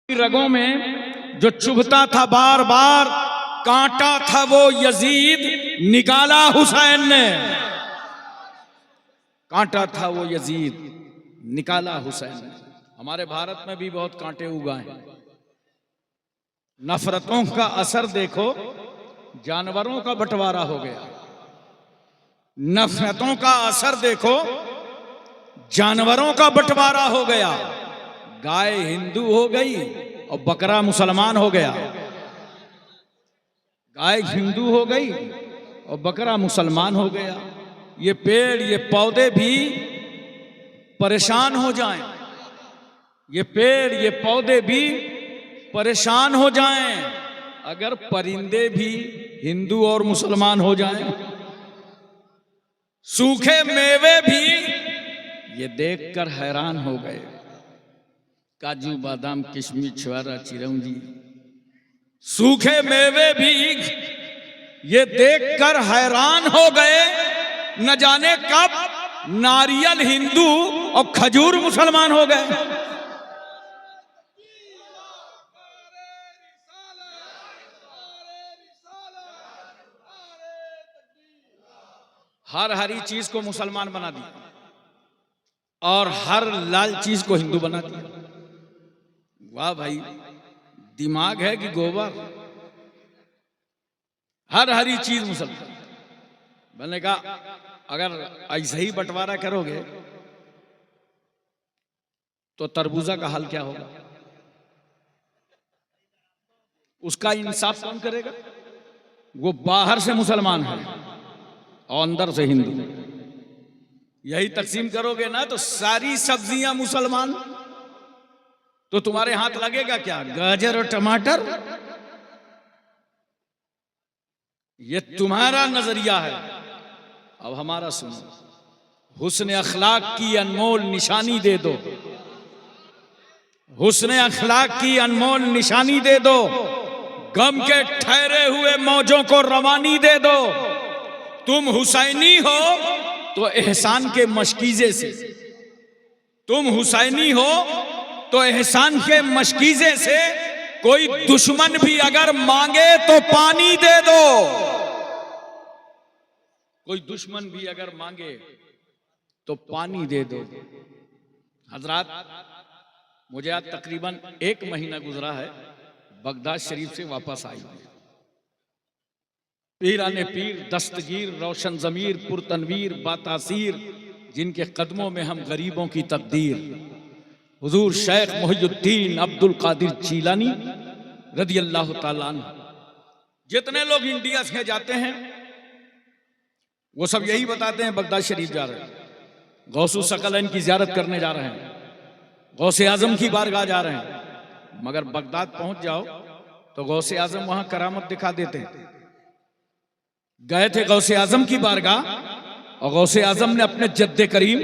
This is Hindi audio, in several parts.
रगों में जो चुभता था बार बार, कांटा था वो यजीद, निकाला हुसैन ने। कांटा था वो यजीद, निकाला हुसैन ने। हमारे भारत में भी बहुत कांटे उगाए हैं। नफरतों का असर देखो, जानवरों का बंटवारा हो गया। नफरतों का असर देखो, जानवरों का बंटवारा हो गया। गाय हिंदू हो गई और बकरा मुसलमान हो गया। गाय हिंदू हो गई और बकरा मुसलमान हो गया। ये पेड़ ये पौधे भी परेशान हो जाएं, ये पेड़ ये पौधे भी परेशान हो जाएं अगर परिंदे भी हिंदू और मुसलमान हो जाएं। सूखे मेवे भी ये देखकर हैरान हो गए। काजू बादाम किशमिश छुआरा चिरौंजी, सूखे मेवे भी ये देखकर हैरान हो गए। न जाने कब नारियल हिंदू और खजूर मुसलमान हो गए। हर हरी चीज को मुसलमान बना दिया और हर लाल चीज को हिंदू बना दिया। वाह भाई, दिमाग है कि गोबर। हर हरी चीज मुसलमान। मैंने कहा अगर ऐसे ही बंटवारा करोगे तो तरबूजा का हाल क्या होगा? उसका इंसाफ कौन करेगा? वो बाहर से मुसलमान है और अंदर से हिंदू। यही तकसीम करोगे ना तो सारी सब्जियां मुसलमान, तो तुम्हारे हाथ लगेगा क्या? गाजर और टमाटर। ये तुम्हारा नजरिया है। अब हमारा सुनो। हुस्न अखलाक की अनमोल निशानी दे दो, हुस्न अखलाक की अनमोल निशानी दे दो। गम के ठहरे हुए मौजों को रवानी दे दो। तुम हुसैनी हो तो एहसान के मशकीजे से, तुम हुसैनी हो तो एहसान के मशकीजे से कोई दुश्मन भी अगर मांगे तो पानी दे दो। कोई दुश्मन भी अगर मांगे तो पानी दे दो। हजरात, मुझे आज तकरीबन 1 महीना गुजरा है बगदाद शरीफ से वापस आई। पीराने पीर, दस्तगीर, रोशन जमीर, पुरतनवीर, बातासीर, जिनके कदमों में हम गरीबों की तकदीर, हुजूर शेख मुहियुद्दीन अब्दुल कादिर जीलानी रदी अल्लाह ताला अन्हु। जितने लोग इंडिया से जाते हैं वो सब यही बताते हैं बगदाद शरीफ जा रहे हैं, गौसु सकलैन की जियारत करने जा रहे हैं, गौसे आजम की बारगाह जा रहे हैं। मगर बगदाद पहुंच जाओ तो गौसे आजम वहां करामत दिखा देते हैं। गए थे गौसे आजम की बारगाह और गौसे आजम ने अपने जद्दे करीम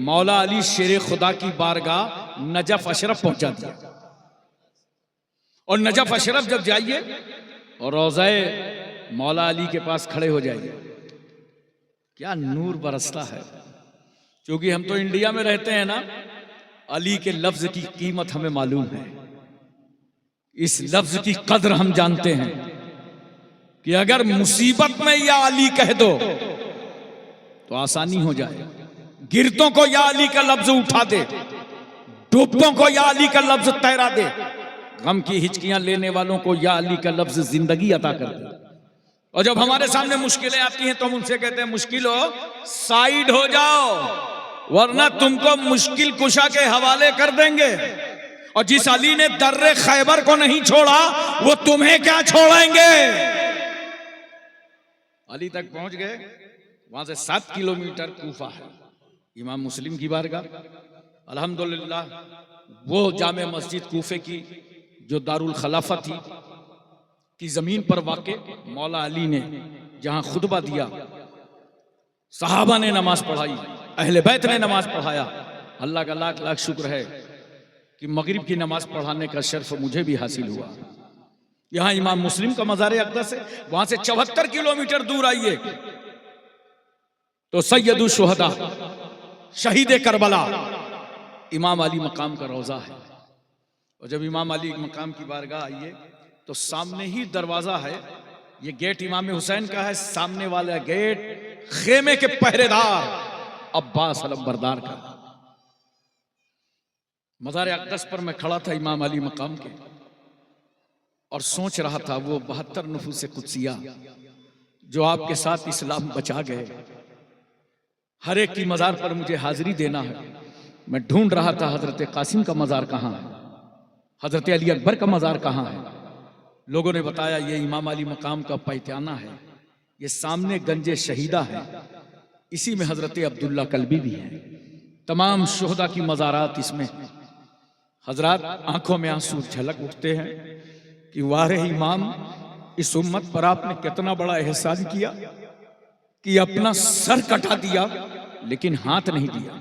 मौला अली शेर खुदा की बारगाह नजफ अशरफ पहुंचा दिया। और नजफ अशरफ जब जाइए और रोज़ाए मौला अली के पास खड़े हो जाइए, क्या नूर बरसता है। क्योंकि हम तो इंडिया में रहते हैं ना, अली के लफ्ज की कीमत हमें मालूम है। इस लफ्ज की कदर हम जानते हैं कि अगर मुसीबत में या अली कह दो तो आसानी हो जाए। गिरतों को या अली का लफ्ज उठा दे, डूबतों को या अली का लफ्ज तैरा दे, गम की हिचकियां लेने वालों को या अली का लफ्ज जिंदगी अता कर दे। और जब हमारे सामने मुश्किलें आती हैं तो हम उनसे कहते हैं मुश्किल हो साइड हो जाओ, वरना तुमको मुश्किल कुशा के हवाले कर देंगे। और जिस अली ने दर्रे खैबर को नहीं छोड़ा वो तुम्हें क्या छोड़ेंगे। अली तक पहुंच गए, वहां से 7 किलोमीटर कूफा है, इमाम मुस्लिम की बारगाह। अल्हम्दुलिल्लाह वो जामे मस्जिद कूफे की जो दारुल खलाफा थी की जमीन पर वाक़े मौला अली ने जहां खुतबा दिया, सहाबा ने नमाज पढ़ाई, अहले बैत ने नमाज पढ़ाया। अल्लाह का लाख लाख शुक्र है कि मगरिब की नमाज पढ़ाने का शर्फ मुझे भी हासिल हुआ। यहां इमाम मुस्लिम का मज़ार अक़दस है, वहां से 74 किलोमीटर दूर आइए तो सैयदुल शुहदा शहीद करबला इमाम अली मकाम का रोजा है। और जब इमाम अली मकाम की बारगाह आइए तो सामने ही दरवाजा है, ये गेट इमाम हुसैन का है, सामने वाला गेट खेमे के पहरेदार अब्बास अलंबरदार का। मज़ार अक़दस पर मैं खड़ा था इमाम अली मकाम के और सोच रहा था वो 72 नफूस कुदसिया जो आपके साथ इस्लाम बचा गए, हर एक की मज़ार पर मुझे हाजिरी देना है। मैं ढूंढ रहा था हजरत कासिम का मज़ार कहाँ है, हजरत अली अकबर का मज़ार कहाँ है। लोगों ने बताया ये इमाम अली मकाम का पैताना है, ये सामने गंजे शहीदा है, इसी में हजरत अब्दुल्ला कल्बी भी है। तमाम शुहदा की मज़ारात इसमें। हजरात आंखों में आंसू झलक उठते हैं कि वारे इमाम, इस उम्मत पर आपने कितना बड़ा एहसान किया कि अपना सर कटा दिया लेकिन हाथ नहीं दिया।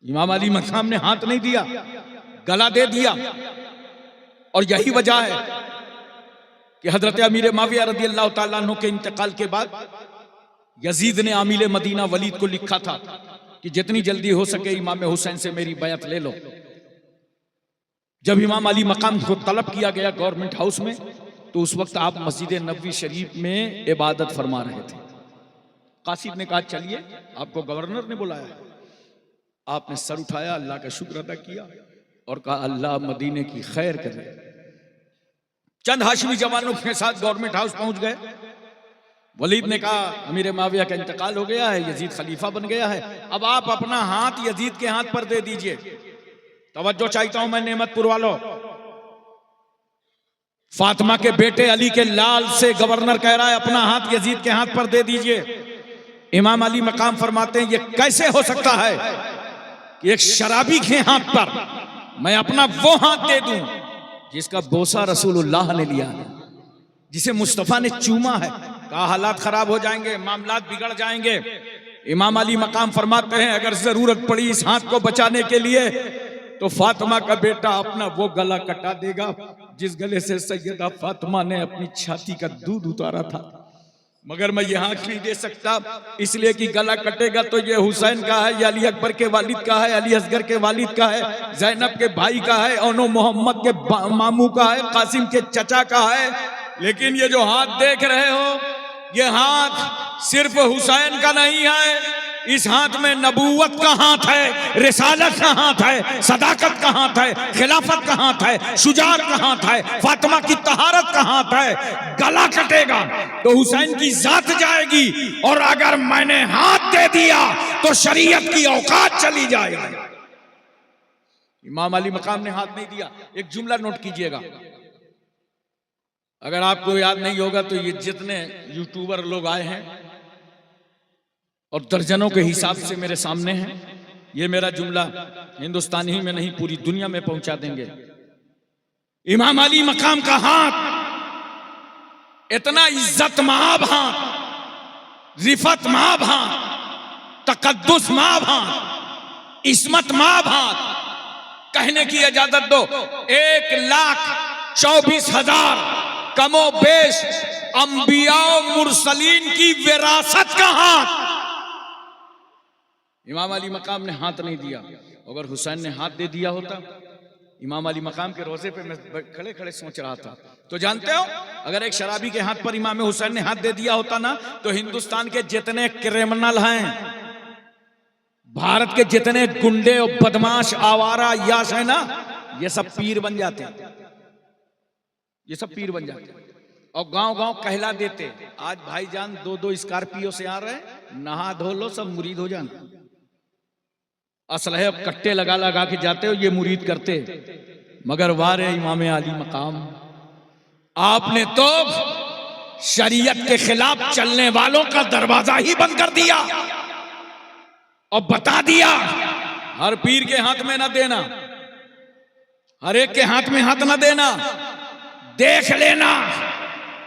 इमाम अली मकाम ने हाथ नहीं दिया, गला दे दिया। और यही वजह है कि हजरत अमीर माविया रज़ी अल्लाह तआला अन्हु के इंतकाल के बाद यजीद ने आमिल मदीना वलीद को लिखा था कि जितनी जल्दी हो सके इमाम हुसैन से मेरी बैत ले लो। जब इमाम अली मकाम को तलब किया गया गवर्नमेंट हाउस में तो उस वक्त आप मस्जिद नबवी शरीफ में इबादत फरमा रहे थे। कासिम ने कहा चलिए, आपको गवर्नर ने बुलाया। आपने सर उठाया, अल्लाह का शुक्र अदा किया और कहा अल्लाह मदीने की खैर करे। चंद हाशमी जवानों के साथ गवर्नमेंट हाउस पहुंच गए। वलीद ने कहा अमीर माविया का इंतकाल हो गया है, यजीद खलीफा बन गया है, अब आप अपना हाथ यजीद के हाथ पर दे दीजिए। तवज्जो चाहता हूं मैं नेमतपुर वालों। फातिमा के बेटे अली के लाल से गवर्नर कह रहा है अपना हाथ यजीद के हाथ पर दे दीजिए। इमाम अली मकाम फरमाते हैं ये कैसे हो सकता है कि एक शराबी के हाथ पर मैं अपना वो हाथ दे दूं जिसका बोसा रसूलुल्लाह ने लिया है, जिसे मुस्तफा ने चूमा है। कहा हालात खराब हो जाएंगे, मामलात बिगड़ जाएंगे। इमाम अली मकाम फरमाते हैं अगर जरूरत पड़ी इस हाथ को बचाने के लिए तो फातिमा का बेटा अपना वो गला कटा देगा जिस गले से सैयदा फातिमा ने अपनी छाती का दूध उतारा था। मगर मैं यहाँ नहीं दे सकता इसलिए कि गला कटेगा तो ये हुसैन का है, या अली अकबर के वालिद का है, अली असगर के वालिद का है, जैनब के भाई का है, औनो मोहम्मद के मामू का है, कासिम के चचा का है। लेकिन ये जो हाथ देख रहे हो ये हाथ सिर्फ हुसैन का नहीं है, इस हाथ में नबूवत का हाथ है, रिसालत का हाथ है, सदाकत का हाथ है, खिलाफत का हाथ है, शुजाअत का हाथ है, फातिमा की तहारत का हाथ है। गला कटेगा तो हुसैन की जात जाएगी और अगर मैंने हाथ दे दिया तो शरीयत की औकात चली जाएगी। इमाम अली मकाम ने हाथ नहीं दिया। एक जुमला नोट कीजिएगा, अगर आपको याद नहीं होगा तो ये जितने यूट्यूबर लोग आए हैं और दर्जनों के हिसाब से मेरे सामने हैं, ये मेरा जुमला हिंदुस्तान ही में नहीं पूरी दुनिया में पहुंचा देंगे। इमाम अली मकाम का हाथ इतना इज्जत माब हाथ, रिफत माब हाथ, तकद्दुस माब हाथ, इस्मत माब हाथ। कहने की इजाजत दो 1,24,000 कमो बेश अंबिया मुरसलीन की विरासत का हाथ इमाम अली मकाम ने हाथ नहीं दिया। अगर हुसैन ने हाथ दे दिया होता, इमाम अली मकाम के रोजे पे मैं खड़े खड़े सोच रहा था, तो जानते हो अगर एक शराबी के हाथ पर इमाम हुसैन ने हाथ दे दिया होता ना तो हिंदुस्तान के जितने क्रिमिनल हैं, भारत के जितने गुंडे और बदमाश आवारा याश है ना, ये सब पीर बन जाते हैं, ये सब पीर बन जाते हैं और गांव गांव कहला देते। आज भाईजान 2-2 स्कॉर्पियो से आ रहे हैं, नहा धो लो सब मुरीद हो जाना। असलहे कट्टे लगा लगा के जाते हो, ये मुरीद करते। मगर वारे इमाम अली मकाम, आपने तो शरीयत के खिलाफ चलने वालों का दरवाजा ही बंद कर दिया और बता दिया हर पीर के हाथ में ना देना, हर एक के हाथ में हाथ ना देना। देख लेना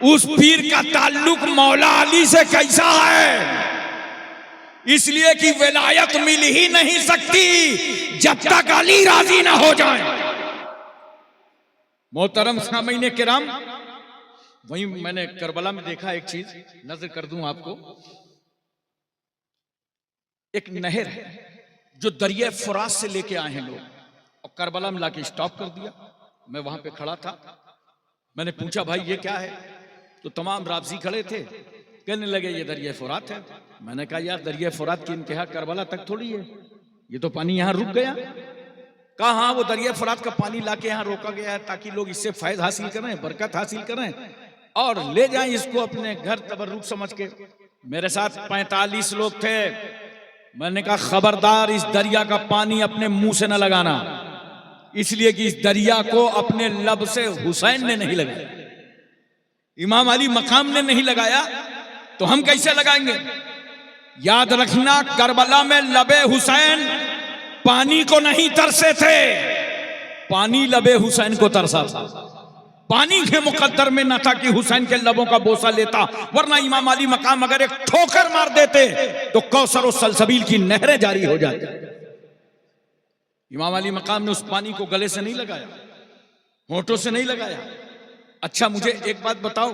उस पीर का ताल्लुक मौला अली से कैसा है, इसलिए कि विलायत मिल ही नहीं सकती जब तक अली राजी ना हो जाए। मोहतरम सामीन किराम, वहीं मैंने करबला में देखा एक चीज नजर कर दूं आपको। एक नहर है जो दरिया फुरात से लेके आए हैं लोग, और करबला में लाके स्टॉप कर दिया। मैं वहां पे खड़ा था, मैंने पूछा भाई ये क्या है, तो तमाम राबजी खड़े थे, कहने लगे ये दरिया फुरात है। मैंने कहा यार दरिया फुरात की इंतहा करबला तक थोड़ी है, ये तो पानी यहाँ रुक गया। कहा हाँ वो दरिया फुरात का पानी लाके यहाँ रोका गया है ताकि लोग इससे फैज हासिल करें, बरकत हासिल करें और ले जाएं इसको अपने घर तबर्रुक समझ के। मेरे साथ 45 लोग थे। मैंने कहा खबरदार इस दरिया का पानी अपने मुंह से न लगाना, इसलिए कि इस दरिया को अपने लब से हुसैन ने नहीं लगाया, इमाम अली मकाम ने नहीं लगाया, तो हम कैसे लगाएंगे। याद रखना करबला में लबे हुसैन पानी को नहीं तरसे थे, पानी लबे हुसैन को तरसा था। पानी के मुकद्दर में न था कि हुसैन के लबों का बोसा लेता, वरना इमाम अली मकाम अगर एक ठोकर मार देते तो कौसर और सलसबील की नहरें जारी हो जाती। इमाम अली मकाम ने उस पानी को गले से नहीं लगाया, होठों से नहीं लगाया। अच्छा मुझे एक बात बताओ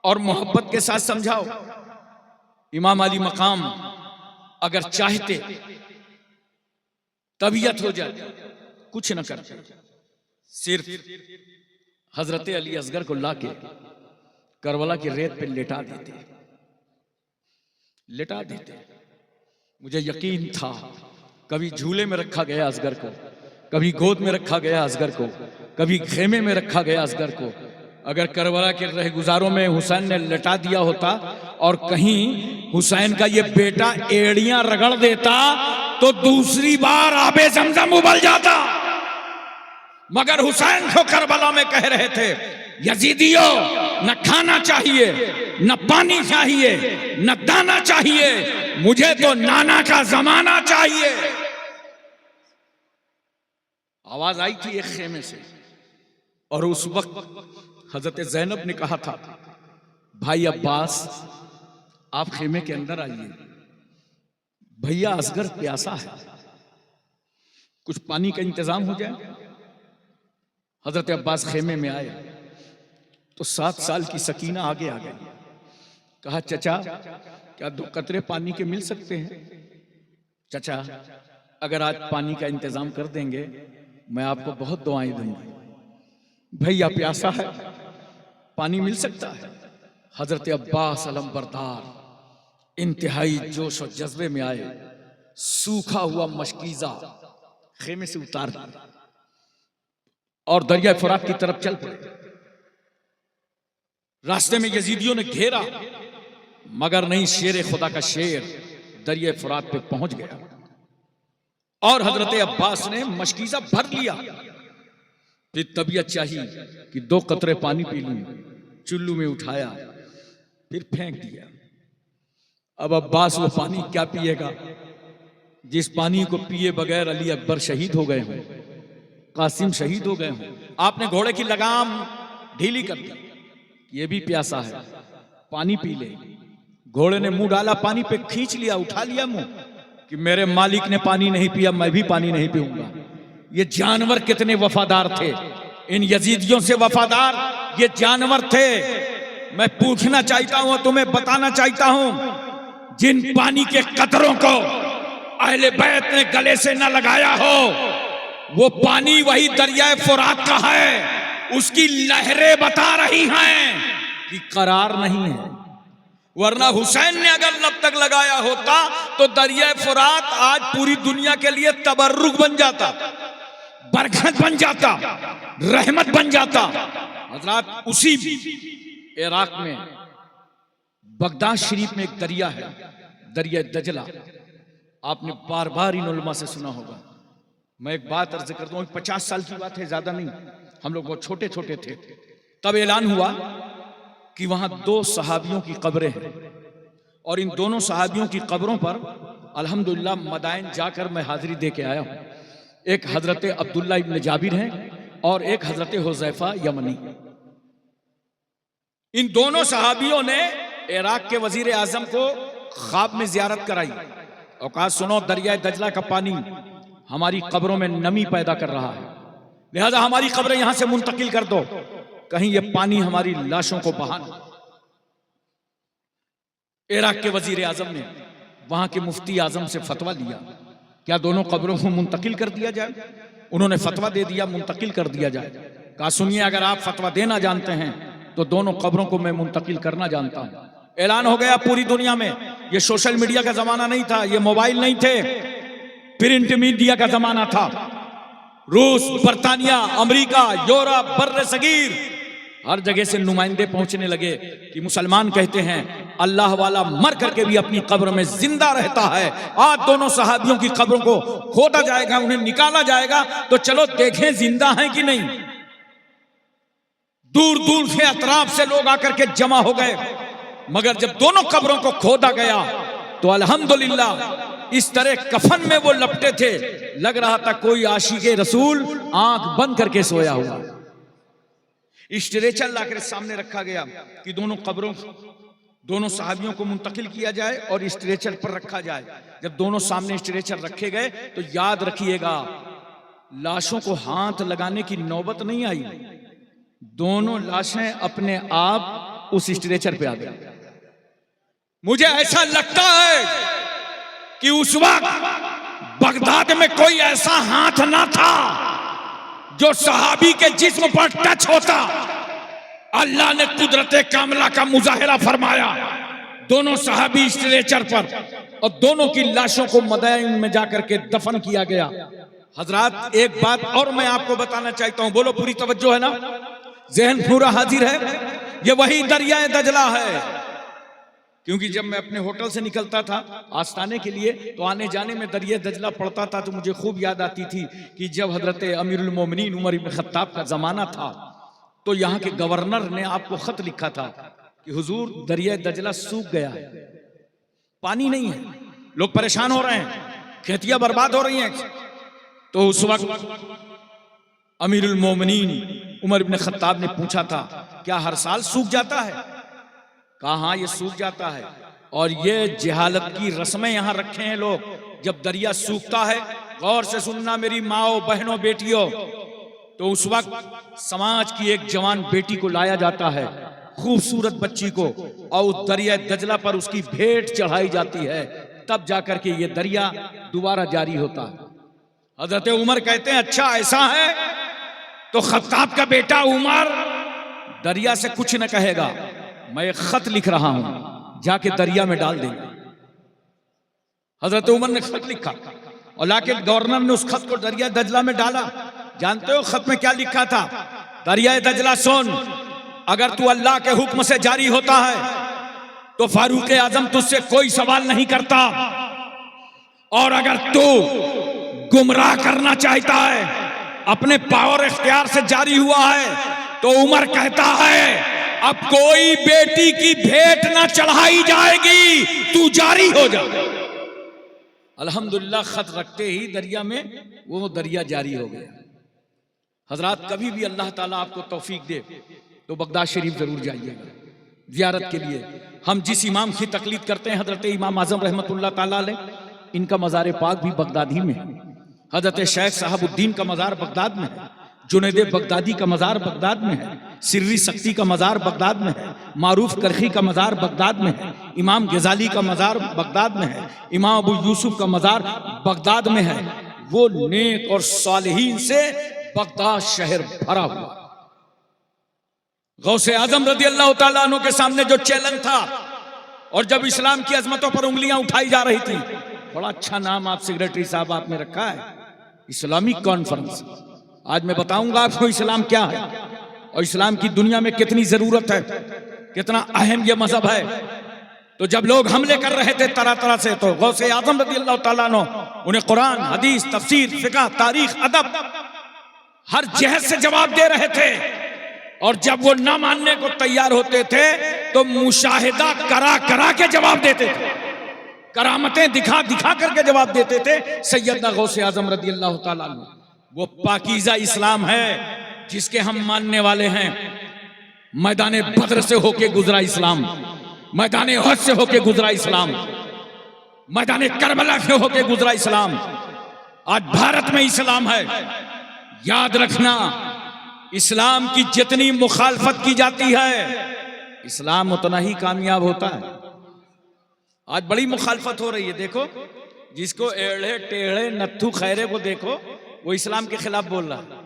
और मोहब्बत के साथ समझाओ, इमाम अली मकाम अगर चाहते तबीयत हो जाती, कुछ न करते, सिर्फ हजरत अली असगर को लाके करबला की रेत पे लेटा देते। मुझे यकीन था कभी झूले में रखा गया असगर को, कभी गोद में रखा गया असगर को, कभी खेमे में रखा गया असगर को। अगर करबला के रहगुजारों में हुसैन ने लेटा दिया होता और कहीं हुसैन का ये बेटा एड़ियां रगड़ देता तो दूसरी बार आबे जमजम उबल जाता। मगर हुसैन को करबला में कह रहे थे यजीदियों न खाना चाहिए, न पानी चाहिए, न दाना चाहिए, मुझे तो नाना का जमाना चाहिए। आवाज आई थी एक खेमे से और उस वक्त हजरत ज़ैनब ने कहा था भाई अब्बास आप खेमे के अंदर आइए, भैया असगर प्यासा है, कुछ पानी का इंतजाम हो जाए। हजरत अब्बास खेमे में आए तो 7 साल की सकीना आगे आ गई। कहा चचा क्या 2 कतरे पानी के मिल सकते हैं। चचा अगर आज पानी का इंतजाम कर देंगे मैं आपको बहुत दुआएं दूंगी। भैया प्यासा है, पानी मिल सकता है। हजरत अब्बास अलमबरदार इंतहाई जोश और जज्बे में आए, सूखा हुआ मशकीजा खेमे से उतार दिया और दरिया फुरात की तरफ चल पड़े। रास्ते में यजीदियों ने घेरा मगर नहीं, शेर खुदा का शेर दरिया फुरात पे पहुंच गया और हजरत अब्बास ने मशकीजा भर लिया। फिर तबीयत चाहिए कि 2 कतरे पानी पी लूं, चुल्लू में उठाया फिर फेंक दिया। अब अब्बास वो पानी क्या पिएगा जिस पानी को पिए बगैर अली अकबर शहीद हो गए हों, कासिम शहीद हो गए हों। आपने घोड़े की लगाम ढीली कर दी, ये भी प्यासा है, पानी पी ले। घोड़े ने मुंह डाला पानी पे, खींच लिया, उठा लिया मुंह कि मेरे मालिक ने पानी नहीं पिया, मैं भी पानी नहीं पीऊंगा। ये जानवर कितने वफादार थे, इन यजीदियों से वफादार ये जानवर थे। मैं पूछना चाहता हूं, तुम्हें बताना चाहता हूं, जिन पानी के कतरों को अहले बैत ने गले से न लगाया हो वो पानी वही दरिया फुरात का है। उसकी लहरें बता रही हैं कि करार नहीं है, वरना हुसैन ने अगर लब तक लगाया होता तो दरिया फुरात आज पूरी दुनिया के लिए तबर्रुक बन जाता, बरकत बन जाता, रहमत बन जाता। हजरात उसी इराक में बगदाद शरीफ में एक दरिया है, दरिया दजला। आपने बार बार इन उलमा से सुना होगा। मैं एक बात अर्ज करता हूँ, 50 साल की बात है, ज्यादा नहीं, हम लोग बहुत छोटे छोटे थे। तब ऐलान हुआ कि वहां 2 सहाबियों की कब्रें हैं और इन दोनों सहाबियों की कब्रों पर अल्हम्दुलिल्लाह मदाइन जाकर मैं हाजिरी दे के आया हूं। एक हजरत अब्दुल्ला इब्न जाबिर हैं और एक हजरत हुज़ैफा यमनी। इन दोनों सहाबियों ने इराक के वजीर आजम को ख्वाब में जियारत कराई और कहा सुनो, दरिया दजला का पानी हमारी कब्रों में नमी पैदा कर रहा है, लिहाजा हमारी कब्रें यहां से मुंतकिल कर दो, कहीं ये पानी हमारी लाशों को बहा न। इराक के वजीर आजम ने वहां के मुफ्ती आजम से फतवा लिया, क्या दोनों कब्रों को मुंतकिल कर दिया जाए। उन्होंने फतवा दे दिया मुंतकिल कर दिया जाए। कहा सुनिए, अगर आप फतवा देना जानते हैं तो दोनों कब्रों को मैं मुंतकिल करना जानता हूं। ऐलान हो गया पूरी दुनिया में। ये सोशल मीडिया का जमाना नहीं था, ये मोबाइल नहीं थे, प्रिंट मीडिया का जमाना था। रूस, बर्तानिया, अमेरिका, यूरोप, बर्रे सगीर, हर जगह से नुमाइंदे पहुंचने लगे कि मुसलमान कहते हैं अल्लाह वाला मर करके भी अपनी कब्र में जिंदा रहता है। आज दोनों सहाबियों की कब्रों को खोदा जाएगा, उन्हें निकाला जाएगा, तो चलो देखें जिंदा हैं कि नहीं। दूर दूर से, अतराफ से लोग आकर के जमा हो गए, मगर जब दोनों कब्रों को खोदा गया तो अल्हम्दुलिल्लाह इस तरह कफन में वो लपटे थे, लग रहा था कोई आशिक़े रसूल आंख बंद करके सोया हुआ। स्ट्रेचर लाकर सामने रखा गया कि दोनों सहाबियों को मुंतकिल किया जाए और स्ट्रेचर पर रखा जाए। जब दोनों सामने स्ट्रेचर रखे गए तो याद रखिएगा, लाशों को हाथ लगाने की नौबत नहीं आई। दोनों लाशें अपने आप उस स्ट्रेचर पे आ गई। मुझे ऐसा लगता है कि उस वक्त बगदाद में कोई ऐसा हाथ ना था जो सहाबी के जिस्म पर टच होता। अल्लाह ने कुदरते कामला का मुजाहिरा फरमाया। दोनों सहाबी स्ट्रेचर पर और दोनों की लाशों को मदाइन में जाकर के दफन किया गया। हजरात, एक बात और मैं आपको बताना चाहता हूं, बोलो पूरी तवज्जो है ना, जहन पूरा हाजिर है। ये वही दरिया दजला है। क्योंकि जब मैं अपने होटल से निकलता था आस्ताने के लिए तो आने जाने में दरिया दजला पड़ता था, तो मुझे खूब याद आती थी कि जब हजरत अमीरुल मोमिनीन उमर इब्न खत्ताब का जमाना था तो यहाँ के गवर्नर ने आपको खत लिखा था कि हुजूर दरिया दजला सूख गया है, पानी नहीं है, लोग परेशान हो रहे हैं, खेतियां बर्बाद हो रही हैं। तो उस वक्त अमीरुल मोमिनीन उमर इब्न खत्ताब ने पूछा था, क्या हर साल सूख जाता है? कहा हाँ, ये सूख जाता है। और ये जहालत की रस्में यहाँ रखे हैं लोग। जब दरिया सूखता है, गौर से सुनना मेरी माओ, बहनों, बेटियों, तो उस वक्त समाज की एक जवान बेटी को लाया जाता है, खूबसूरत बच्ची को, और उस दरिया दजला पर उसकी भेंट चढ़ाई जाती है, तब जाकर के ये दरिया दोबारा जारी होता है। हजरत उमर कहते हैं अच्छा ऐसा है, तो खत्ताब का बेटा उमर दरिया से कुछ न कहेगा, मैं एक खत लिख रहा हूं, जाके दरिया में डाल देंगे। हजरत उमर ने खत लिखा और लाके गवर्नर ने उस खत को दरिया दजला में डाला। जानते हो खत में क्या लिखा था? दरिया दजला सुन, अगर तू अल्लाह के हुक्म से जारी होता है तो फारूक आजम तुझसे कोई सवाल नहीं करता, और अगर तू गुमराह करना चाहता है, अपने पावर इख्तियार से जारी हुआ है, तो उमर कहता है अब कोई बेटी की भेंट ना चढ़ाई जाएगी, तू जारी हो जा। अल्हम्दुलिल्लाह खत रखते ही दरिया में वो दरिया जारी हो गया। हजरात, कभी भी अल्लाह ताला आपको तौफीक दे तो बगदाद शरीफ जरूर जाइएगा जियारत के लिए। हम जिस इमाम की तकलीद करते हैं, हजरत इमाम आजम रहमतुल्लाह ताला अलैह, इनका मज़ार पाक भी बगदाद ही में है। हजरत शेख साहबुद्दीन का मज़ार बगदाद में है, जुनैद बगदादी का मज़ार बगदाद में है, सिर्री सख्ती का मज़ार बगदाद में है, मारूफ करखी का मज़ार बगदाद में है, इमाम गजाली का मज़ार बगदाद में है, इमाम अबू यूसुफ का मज़ार बगदाद में है। वो नेक और सालिहीन से बगदाद शहर भरा हुआ। गौसे आजम रज़ी अल्लाह ताला अन्हु के सामने जो चैलेंज था, और जब इस्लाम की अजमतों पर उंगलियां उठाई जा रही थी, बड़ा अच्छा नाम आप सेक्रेटरी साहब आपने रखा है, इस्लामिक कॉन्फ्रेंस। आज मैं बताऊंगा आपको इस्लाम क्या है और इस्लाम की दुनिया में कितनी जरूरत है, कितना अहम यह मजहब है। तो जब लोग हमले कर रहे थे तरह तरह से, तो गौसे आजम रज़ी अल्लाह ताला अन्हु उन्हें कुरान, हदीस, तफसीर, फिक़ह, तारीख, अदब हर जहत से जवाब दे रहे थे। और जब वो ना मानने को तैयार होते थे तो मुशाहिदा करा करा के जवाब देते थे, करामतें दिखा दिखा करके जवाब देते थे। सैयदना गौसे आजम रज़ी अल्लाह ताला अन्हु, वो पाकीज़ा इस्लाम है जिसके हम मानने वाले हैं। मैदान बद्र से होके गुजरा इस्लाम, मैदान उहद से होके गुजरा इस्लाम, मैदान करबला से होके गुजरा इस्लाम। आज भारत में इस्लाम है। याद रखना, इस्लाम की जितनी मुखालफत की जाती है, इस्लाम उतना ही कामयाब होता है। आज बड़ी मुखालफत हो रही है। देखो, जिसको एड़े टेढ़े नत्थु खैरे को देखो, वो इस्लाम के खिलाफ बोल रहा है।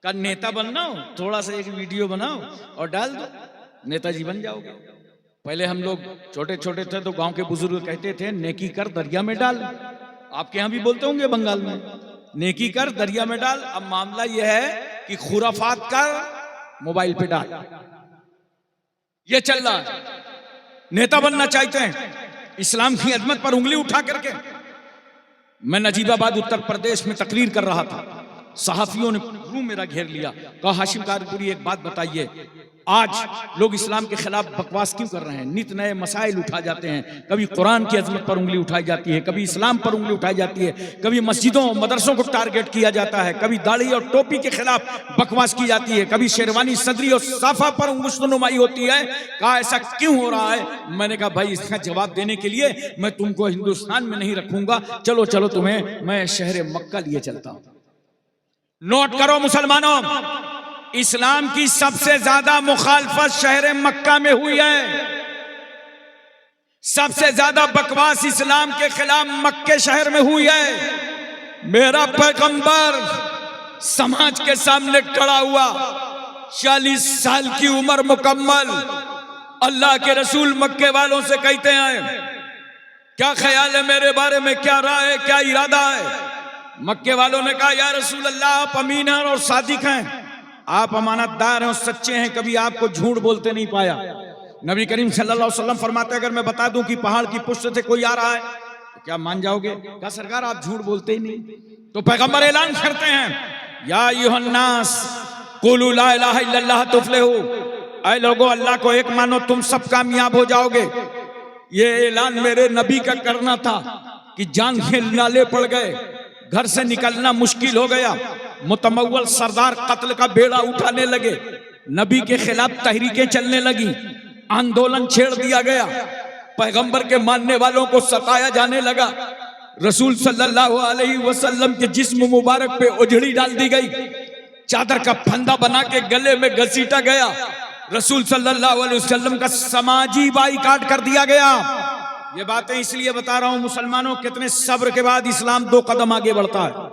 का नेता बनना हो, थोड़ा सा एक वीडियो बनाओ और डाल दो, नेताजी बन जाओगे। पहले हम लोग छोटे छोटे थे तो गांव के बुजुर्ग कहते थे नेकी कर दरिया में डाल। आपके यहाँ भी बोलते होंगे बंगाल में, नेकी कर दरिया में डाल। अब मामला यह है कि खुराफात कर मोबाइल पे डाल, ये चल रहा है। नेता बनना चाहते हैं इस्लाम की अजमत पर उंगली उठा करके। मैं नजीबाबाद उत्तर प्रदेश में तकरीर कर रहा था, सहाफियों ने रूम मेरा घेर लिया, कहा हाशिम कारपुरी एक बात बताइए, आज लोग इस्लाम के खिलाफ बकवास क्यों कर रहे हैं? नित नए मसाइल उठा जाते हैं, कभी कुरान की अजमत पर उंगली उठाई जाती है, कभी इस्लाम पर उंगली उठाई जाती है, कभी मस्जिदों मदरसों को टारगेट किया जाता है, कभी दाढ़ी और टोपी के खिलाफ बकवास की जाती है, कभी शेरवानी सदरी और साफा पर मुश्तनुमाई होती है। कहा ऐसा क्यों हो रहा है? मैंने कहा भाई इसका जवाब देने के लिए मैं तुमको हिंदुस्तान में नहीं रखूंगा, चलो चलो तुम्हें मैं शहर मक्का लिए चलता हूं। नोट करो मुसलमानों, इस्लाम की सबसे ज्यादा मुखालफत शहर मक्का में हुई है। सबसे ज्यादा बकवास इस्लाम के खिलाफ मक्के शहर में हुई है। मेरा पैगंबर समाज के सामने खड़ा हुआ, 40 साल की उम्र मुकम्मल, अल्लाह के रसूल मक्के वालों से कहते हैं क्या ख्याल है मेरे बारे में, क्या राय है, क्या इरादा है? मक्के वालों ने कहा या रसूल अल्लाह आप अमीन हैं और सादिक हैं, आप अमानतदार हैं और सच्चे हैं, कभी आपको झूठ बोलते नहीं पाया। नबी करीम सल्लल्लाहु अलैहि वसल्लम फरमाते अगर मैं बता दूं कि पहाड़ की पुष्ट से कोई आ रहा है तो क्या मान जाओगे? क्या सरकार आप झूठ बोलते ही नहीं? तो पैगंबर ऐलान करते हैं या अय्युहन्नास कुलू ला इलाहा इल्लल्लाह तुफ्लिहू, ऐ लोगों अल्लाह को एक मानो तुम सब कामयाब हो जाओगे। ये ऐलान मेरे नबी का करना था कि जान के नाले पड़ गए, घर से निकलना मुश्किल हो गया, मुतमव्वल सरदार कत्ल का बेड़ा उठाने लगे, नबी के खिलाफ तहरीकें चलने लगी, आंदोलन छेड़ दिया गया, पैगंबर के मानने वालों को सताया जाने लगा, रसूल सल्लल्लाहु अलैहि वसल्लम के जिस्म मुबारक पे उजड़ी डाल दी गई, चादर का फंदा बना के गले में घसीटा गया, रसूल सल्लल्लाहु अलैहि वसल्लम का समाजी बाइकाट कर दिया गया। ये बातें इसलिए बता रहा हूं मुसलमानों, कितने सब्र के बाद इस्लाम 2 कदम आगे बढ़ता है।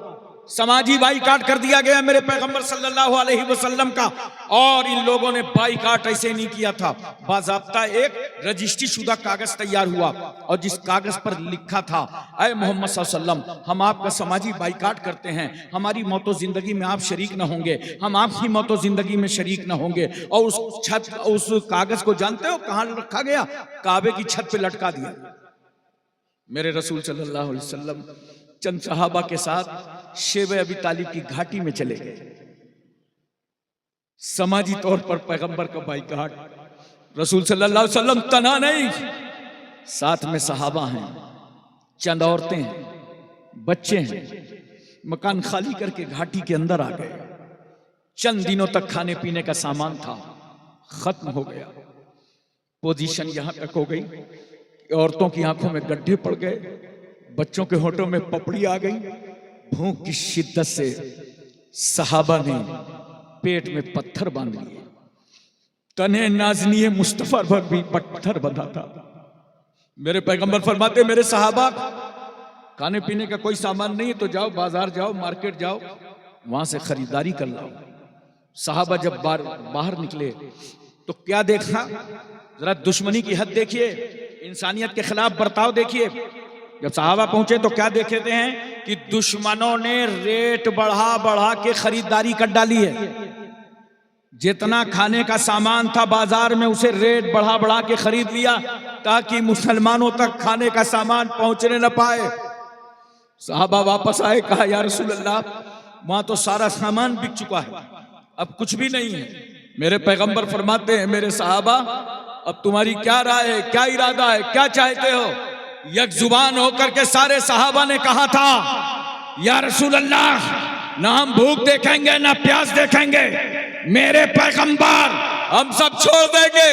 समाजी बाइकाट कर दिया गया मेरे पैगंबर सल्लल्लाहु अलैहि वसल्लम का, और इन लोगों ने बाइकाट ऐसे नहीं किया था, बाज़ाब्ता एक रजिस्ट्री शुदा कागज तैयार हुआ और जिस कागज पर लिखा था ऐ मोहम्मद सल्लल्लाहु अलैहि वसल्लम हम आपका समाजी बाइकाट करते हैं, हमारी मौतो जिंदगी में आप शरीक न होंगे, हम आपकी मौतो जिंदगी में शरीक न होंगे। और उस कागज को जानते हो कहां रखा गया? काबे की छत पे लटका दिया। मेरे रसूल सल्लल्लाहु अलैहि वसल्लम चंद सहाबा के साथ शेब अबी तालिब की घाटी में चले गए। समाजी तौर पर पैगंबर का बाइकाट, रसूल सल्लल्लाहु अलैहि वसल्लम तना नहीं, साथ में सहाबा हैं, चंद औरतें हैं, बच्चे हैं, मकान खाली करके घाटी के अंदर आ गए। चंद दिनों तक खाने पीने का सामान था, खत्म हो गया। पोजीशन यहां तक हो गई, औरतों की आंखों में गड्ढे पड़ गए, बच्चों के होठों में पपड़ी आ गई। भूख की शिद्दत से सहाबा ने पेट में पत्थर बांध लिए। तने नाज़नीए मुस्तफा पर भी पत्थर बंधा था। मेरे पैगंबर फरमाते मेरे सहाबा खाने पीने का कोई सामान नहीं है तो जाओ बाजार जाओ, मार्केट जाओ, वहां से खरीदारी कर लाओ। सहाबा जब बाहर निकले तो क्या देखा? जरा दुश्मनी की हद देखिए, इंसानियत के खिलाफ बर्ताव देखिए। जब सहाबा पहुंचे तो क्या देखते हैं कि दुश्मनों ने रेट बढ़ा बढ़ा के खरीदारी कर डाली है। जितना खाने का सामान था बाजार में उसे रेट बढ़ा बढ़ा के खरीद लिया ताकि मुसलमानों तक खाने का सामान पहुंचने न पाए। सहाबा वापस आए, कहा या रसूल अल्लाह वहां तो सारा सामान बिक चुका है, अब कुछ भी नहीं है। मेरे पैगंबर फरमाते हैं मेरे सहाबा अब तुम्हारी क्या राय है, क्या इरादा है, क्या चाहते हो? एक जुबान होकर के सारे सहाबा ने कहा था या रसूल अल्लाह ना हम भूख देखेंगे ना प्यास देखेंगे, मेरे पैगंबर हम सब छोड़ देंगे।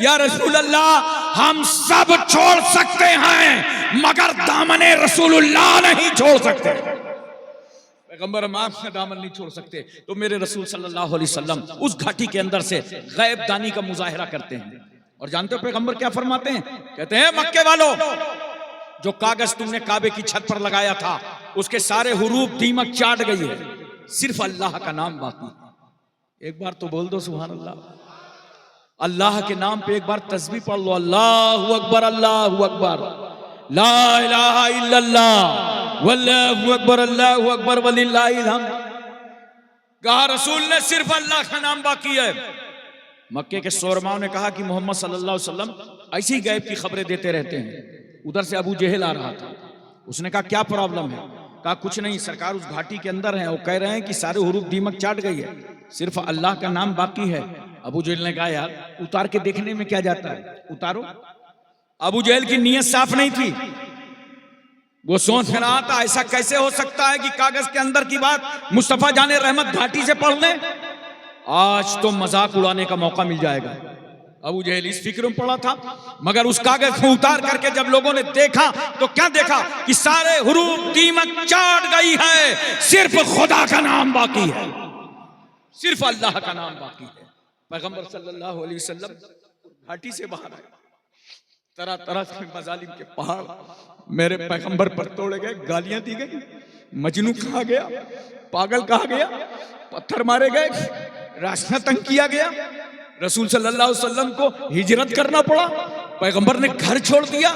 या रसूल अल्लाह हम सब छोड़ सकते हैं मगर दामने रसूलुल्लाह नहीं छोड़ सकते। पैगंबर हम आपका दामन नहीं छोड़ सकते। तो मेरे रसूल सल्लल्लाहु अलैहि वसल्लम उस घाटी के अंदर से गैब दानी का मुजाहिरा करते हैं। और जानते हो पैगंबर क्या फरमाते हैं? कहते हैं मक्के वालों जो कागज तुमने काबे की छत पर लगाया था उसके सारे हुरूफ दीमक चाट गई है, सिर्फ अल्लाह का नाम बाकी है। एक बार तो बोल दो सुभान अल्लाह। अल्लाह के नाम पे एक बार तस्बीह पढ़ लो, अल्लाहु अकबर अल्लाहु अकबर, ला इलाहा इल्लल्लाह वल्लाहु अकबर अल्लाहु अकबर वलिल्लाहिल हम्द। कहा रसूल ने सिर्फ अल्लाह का नाम बाकी है। मक्के के शोरमाओं ने कहा कि मोहम्मद सल्लल्लाहु अलैहि वसल्लम ऐसी ही गैब की खबरें देते रहते हैं। उधर से अबू जहल आ रहा था, उसने कहा क्या प्रॉब्लम है? कहा कुछ नहीं, सरकार उस घाटी के अंदर है, वो कह रहे हैं कि सारे हुरूफ दीमक चाट गई है, सिर्फ अल्लाह का नाम बाकी है। अबू जहल ने कहा यार उतार के देखने में क्या जाता है, उतारो। अबू जहल की नीयत साफ नहीं थी, वो सोच रहा था ऐसा कैसे हो सकता है कि कागज के अंदर की बात मुस्तफा जाने रहमत घाटी से पढ़ लें, आज तो मजाक उड़ाने का मौका मिल जाएगा। अबू जहल इस फिक्र में पड़ा था, मगर उस कागज को उतार करके जब लोगों ने देखा तो क्या देखा कि सारे हुरूफ दीमक चाट गई है, सिर्फ खुदा का नाम बाकी है, सिर्फ अल्लाह का नाम बाकी है। पैगंबर सल्लल्लाहु अलैहि वसल्लम घाटी से बाहर आए, तरह तरह के मजालिम के पहाड़ मेरे पैगंबर पर तोड़े गए, गालियां दी गई, मजनू कहा गया, पागल कहा गया, पत्थर मारे गए, रास्ता तंग किया गया। रसूल सल्लल्लाहु अलैहि वसल्लम को हिजरत करना पड़ा, पैगंबर ने घर छोड़ दिया।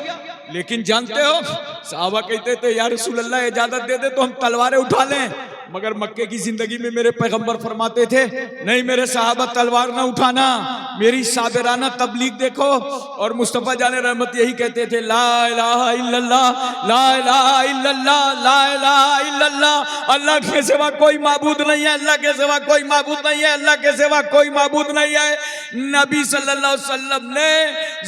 लेकिन जानते हो सहाबा कहते थे या रसूल अल्लाह इजाजत दे दे तो हम तलवारें उठा लें, मगर मक्के की जिंदगी में मेरे पैगंबर फरमाते थे नहीं मेरे सहाबा तलवार ना उठाना, मेरी साबिराना तबलीग देखो। और मुस्तफा जाने रहमत यही कहते थे ला इलाहा इल्लल्लाह, ला इलाहा इल्लल्लाह, ला इलाहा इल्लल्लाह, अल्लाह के सिवा कोई माबूद नहीं है, अल्लाह के सिवा कोई माबूद नहीं है, अल्लाह के सिवा कोई माबूद नहीं है। नबी सल्लल्लाहु अलैहि वसल्लम ने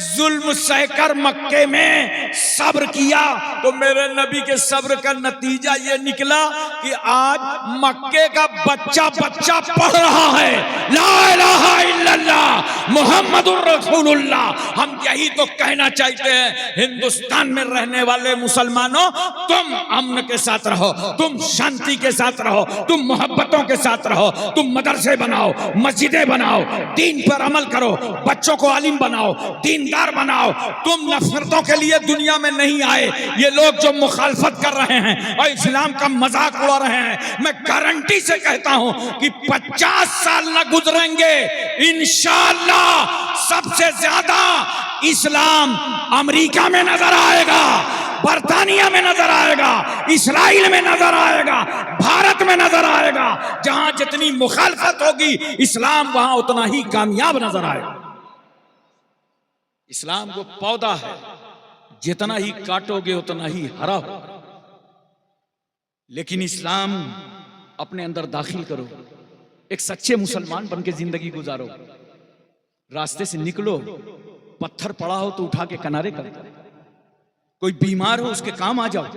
जुल्म सहकर मक्के में सब्र किया, तो मेरे नबी के सब्र का नतीजा ये निकला कि आज मक्के का बच्चा बच्चा पढ़ रहा है ला इलाहा इल्लल्लाह मुहम्मदुर रसूलुल्लाह। हम यही तो कहना चाहते हैं हिंदुस्तान में रहने वाले मुसलमानों, तुम अमन के साथ रहो, तुम शांति के साथ रहो, तुम मोहब्बतों के साथ रहो, तुम मदरसे बनाओ, मस्जिदें बनाओ, दीन पर अमल करो, बच्चों को आलिम बनाओ, दीनदार बनाओ। तुम नफरतों के लिए दुनिया में नहीं आए। ये लोग जो मुखालफत कर रहे हैं और इस्लाम का मजाक उड़ा रहे हैं, मैं गारंटी से कहता हूं कि 50 साल न गुजरेंगे इंशाअल्लाह सबसे ज्यादा इस्लाम अमेरिका में नजर आएगा, बर्तानिया में नजर आएगा, इस्राइल में नजर आएगा, भारत में नजर आएगा। जहां जितनी मुखालफत होगी इस्लाम वहां उतना ही कामयाब नजर आएगा। इस्लाम वो पौधा है, जितना ही काटोगे उतना ही हरा होगा। लेकिन इस्लाम अपने अंदर दाखिल करो, एक सच्चे मुसलमान बन के जिंदगी गुजारो। रास्ते से निकलो, पत्थर पड़ा हो तो उठा के किनारे कर दो, कोई बीमार हो उसके काम आ जाओ,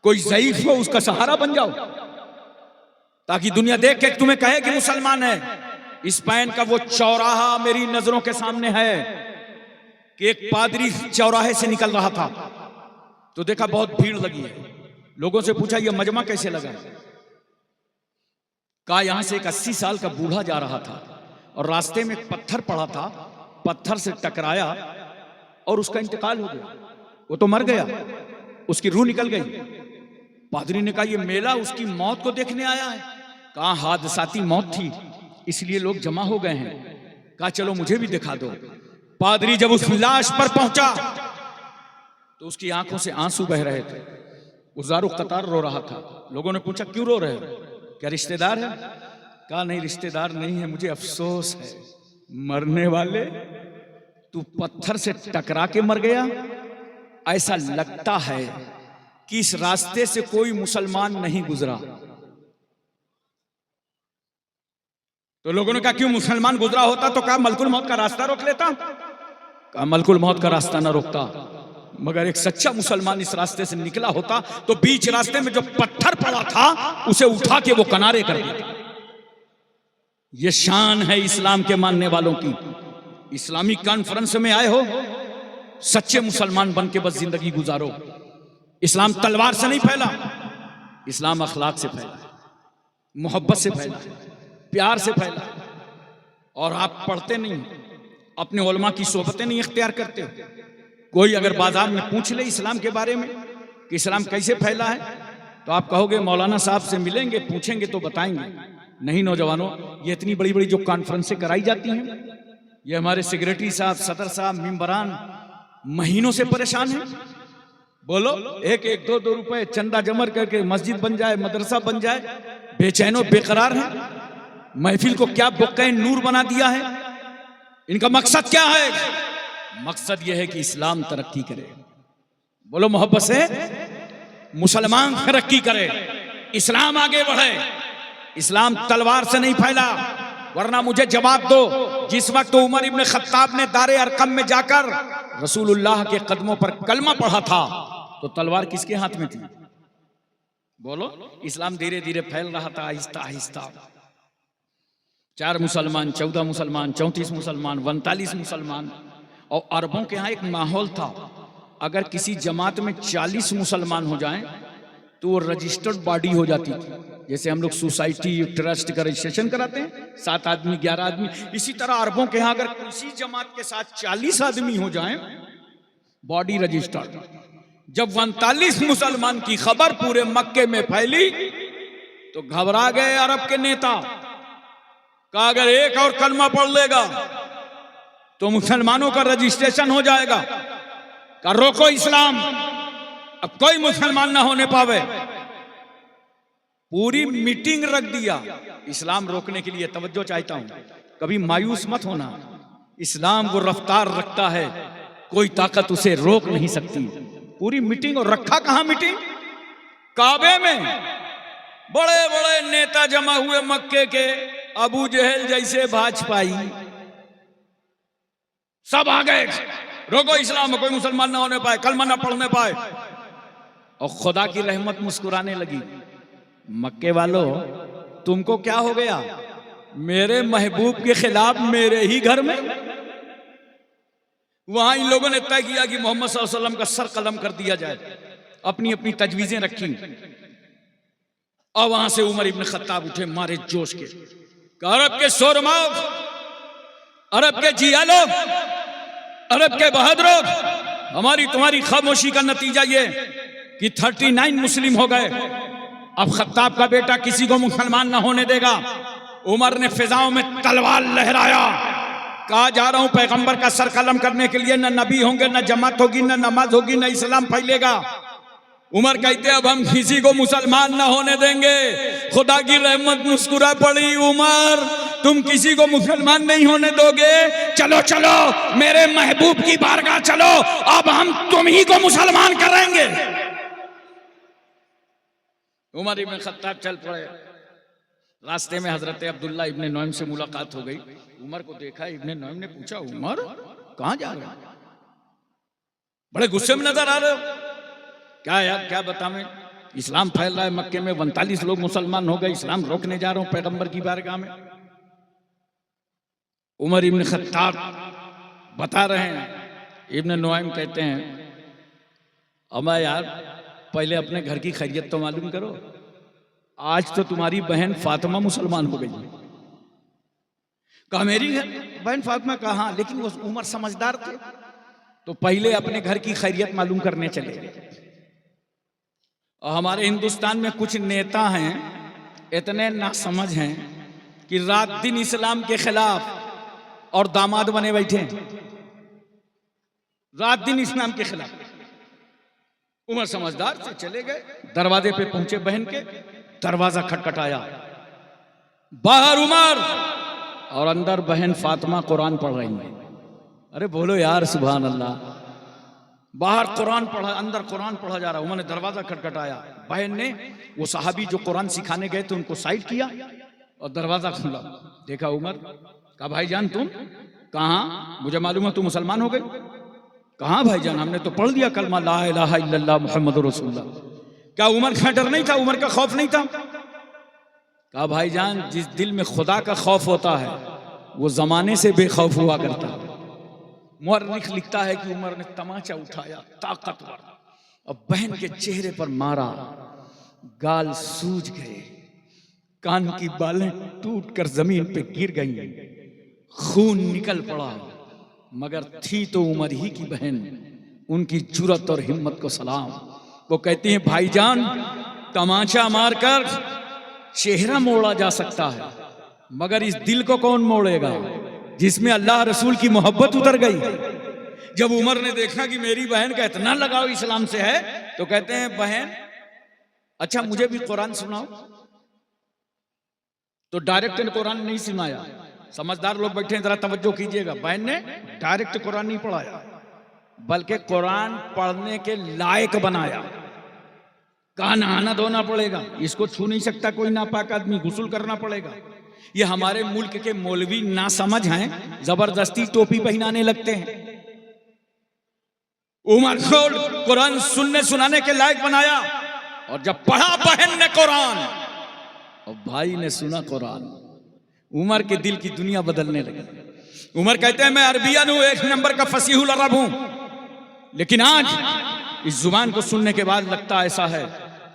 कोई ज़ईफ हो उसका सहारा बन जाओ, ताकि दुनिया देख के तुम्हें कहे कि मुसलमान है। स्पेन का वो चौराहा मेरी नजरों के सामने है कि एक पादरी चौराहे से निकल रहा था तो देखा बहुत भीड़ लगी है। लोगों से पूछा ये मजमा कैसे लगा? कहा यहां से एक 80 साल का बूढ़ा जा रहा था और रास्ते में एक पत्थर पड़ा था, पत्थर से टकराया और उसका इंतकाल हो गया, वो तो मर गया, उसकी रूह निकल गई। पादरी ने कहा ये मेला उसकी मौत को देखने आया है? कहा हादसाती मौत थी इसलिए लोग जमा हो गए हैं। कहा चलो मुझे भी दिखा दो। पादरी जब उस लाश पर पहुंचा तो उसकी आंखों से आंसू बह रहे थे, उजारो कतार रो रहा था। लोगों ने पूछा क्यों रो रहे हो, क्या रिश्तेदार है? कहा नहीं रिश्तेदार नहीं है, मुझे अफसोस है। मरने वाले तू पत्थर से टकरा के मर गया। ऐसा लगता है कि इस रास्ते से कोई मुसलमान नहीं गुजरा। तो लोगों ने कहा क्यों, मुसलमान गुजरा होता तो कहा मलकुल मौत का रास्ता रोक लेता। कहा मलकुल मौत का रास्ता ना रोकता, मगर एक सच्चा मुसलमान इस रास्ते से निकला होता तो बीच रास्ते में जो पत्थर पड़ा था उसे उठा के वो किनारे कर देता। ये शान है इस्लाम के मानने वालों की। इस्लामी कॉन्फ्रेंस में आए हो, सच्चे मुसलमान बन के बस जिंदगी गुजारो। इस्लाम तलवार से नहीं फैला, इस्लाम अखलाक से फैला, मोहब्बत से फैला, प्यार से फैला। और आप पढ़ते नहीं, अपने उलमा की सोहबतें नहीं इख्तियार करते। कोई अगर बाजार में पूछ ले इस्लाम के बारे में कि इस्लाम कैसे फैला है तो आप कहोगे मौलाना साहब से मिलेंगे, पूछेंगे तो बताएंगे। नहीं नौजवानों, ये इतनी बड़ी बड़ी जो कॉन्फ्रेंसें कराई जाती हैं, ये हमारे सेक्रेटरी साहब, सदर साहब, मेंबरान महीनों से परेशान हैं। बोलो, एक एक दो दो रुपए चंदा जमर करके मस्जिद बन जाए, मदरसा बन जाए, बेचैनो बेकरार है। महफिल को क्या बुक्के नूर बना दिया है। इनका मकसद क्या है? मकसद यह है कि इस्लाम तरक्की करे। बोलो मोहब्बत से, मुसलमान तरक्की करे, इस्लाम आगे बढ़े। इस्लाम तलवार से नहीं फैला, वरना मुझे जवाब दो, जिस वक्त उमर इब्न खत्ताब ने दारे अरकम में जाकर रसूलुल्लाह के कदमों पर कलमा पढ़ा था, तो तलवार किसके हाथ में थी? बोलो। इस्लाम धीरे धीरे फैल रहा था, आहिस्ता आहिस्ता। 4 मुसलमान, 14 मुसलमान, 34 मुसलमान, 39 मुसलमान। और अरबों के यहाँ एक माहौल था, अगर किसी जमात में 40 मुसलमान हो जाएं तो वो रजिस्टर्ड बॉडी हो जाती थी। जैसे हम लोग सोसाइटी ट्रस्ट का रजिस्ट्रेशन कराते हैं, 7 आदमी 11 आदमी, इसी तरह अरबों के यहाँ अगर किसी जमात के साथ 40 आदमी हो जाएं, बॉडी रजिस्टर्ड। जब 39 मुसलमान की खबर पूरे मक्के में फैली तो घबरा गए अरब के नेता। कहा अगर एक और कलमा पढ़ लेगा तो मुसलमानों का रजिस्ट्रेशन हो जाएगा। कहा रोको इस्लाम, अब कोई मुसलमान ना होने पावे। पूरी मीटिंग रख दिया इस्लाम रोकने के लिए। तवज्जो चाहता हूं, कभी मायूस मत होना। इस्लाम वो रफ्तार रखता है, कोई ताकत उसे रोक नहीं सकती। पूरी मीटिंग, और रखा कहां मीटिंग? काबे में। बड़े बड़े नेता जमा हुए मक्के के, अबू जहल जैसे भाजपाई सब आ गए। रोको इस्लाम में कोई मुसलमान ना होने पाए, कलमा ना पढ़ने पाए। और खुदा की रहमत मुस्कुराने लगी। मक्के वालों, तुमको क्या हो गया? मेरे महबूब के खिलाफ मेरे ही घर में। वहां इन लोगों ने तय किया कि मोहम्मद सल्लल्लाहु अलैहि वसल्लम का सर कलम कर दिया जाए। अपनी अपनी तजवीजें रखी। और वहां से उमर इब्न खत्ताब उठे मारे जोश के। अरब के शोरमाओ, अरब के जिया लोग, अरब के बहादुरों, हमारी तुम्हारी खामोशी का नतीजा ये कि 39 मुस्लिम हो गए। अब खत्ताब का बेटा किसी को मुसलमान ना होने देगा। उमर ने फिजाओं में तलवार लहराया। कहा जा रहा हूं पैगंबर का सर कलम करने के लिए, न नबी होंगे, न जमात होगी, न नमाज होगी, न इस्लाम फैलेगा। उमर कहते अब हम किसी को मुसलमान ना होने देंगे। खुदा की रहमत मुस्कुरा पड़ी। उमर, तुम किसी को मुसलमान नहीं होने दोगे? चलो चलो मेरे महबूब की बारगाह चलो, अब हम तुम ही को मुसलमान करेंगे। उमर इब्न खत्ताब चल पड़े। रास्ते में हजरत अब्दुल्ला इब्न नौइम से मुलाकात हो गई। उमर को देखा, इब्न नौइम ने पूछा उमर कहां जा रहे हो? बड़े गुस्से में नजर आ रहे हो। क्या यार, क्या बतावें, इस्लाम फैल रहा है मक्के में, 39 लोग मुसलमान हो गए, इस्लाम रोकने जा रहा हूं पैगंबर की बारगाह में। उमर इब्न खत्ताब बता रहे हैं। इब्न नौइम कहते हैं अमा यार, पहले अपने घर की खैरियत तो मालूम करो। आज तो तुम्हारी बहन फातिमा मुसलमान हो गई। कहा मेरी बहन फातिमा? कहा, लेकिन वो उमर समझदार थे तो पहले अपने घर की खैरियत मालूम करने चले। और हमारे हिंदुस्तान में कुछ नेता हैं, इतने नासमझ हैं कि रात दिन इस्लाम के खिलाफ और दामाद बने बैठे। रात दिन इस्लाम के खिलाफ। उमर समझदार से चले गए। दरवाजे पे पहुंचे बहन के, दरवाजा खटखटाया। बाहर उमर और अंदर बहन फातिमा कुरान पढ़ रही है। अरे बोलो यार सुभान अल्लाह। बाहर कुरान पढ़ा, अंदर कुरान पढ़ा जा रहा। उमर ने दरवाजा खटखटाया। बहन ने, वो सहाबी जो कुरान सिखाने गए थे, उनको साइड किया और दरवाजा खुला। देखा उमर। कहा भाईजान तुम कहां? मुझे मालूम है तुम मुसलमान हो गए। कहां भाईजान? हमने तो पढ़ दिया कलमा ला इलाहा इल्लल्लाह मुहम्मदुर रसूलुल्लाह। क्या उमर का डर नहीं था? उमर का खौफ नहीं था? कहा भाईजान, जिस दिल में खुदा का खौफ होता है वो जमाने से बेखौफ हुआ करता है। मुअर्रिख लिखता है कि उमर ने तमाचा उठाया ताकतवर और बहन के चेहरे पर मारा। गाल सूज गए, कान की बालें टूटकर जमीन पे गिर गईं, खून निकल पड़ा। मगर थी तो उमर ही की बहन। उनकी जुर्रत और हिम्मत को सलाम। वो कहती हैं भाईजान, तमाचा मारकर चेहरा मोड़ा जा सकता है, मगर इस दिल को कौन मोड़ेगा जिसमें अल्लाह रसूल की मोहब्बत उतर गई। जब उमर ने देखा कि मेरी बहन का इतना लगाव इस्लाम से है, तो कहते हैं बहन अच्छा मुझे भी कुरान सुनाओ। तो डायरेक्ट कुरान नहीं सुनाया। समझदार लोग बैठे हैं, जरा तवज्जो कीजिएगा। बहन ने डायरेक्ट कुरान नहीं पढ़ाया, बल्कि कुरान पढ़ने के लायक बनाया। कहा नहाना धोना पड़ेगा, इसको छू नहीं सकता कोई नापाक आदमी, गुस्ल करना पड़ेगा। ये हमारे मुल्क के मौलवी ना समझ हैं, जबरदस्ती टोपी पहनाने लगते हैं। उमर को कुरान सुनने सुनाने के लायक बनाया, और जब पढ़ा बहन ने कुरान और भाई ने सुना कुरान, उमर के दिल की दुनिया बदलने लगी। उमर कहते हैं मैं अरबियन हूं, एक नंबर का फसीहुल अरब हूं, लेकिन आज इस जुबान को सुनने के बाद लगता ऐसा है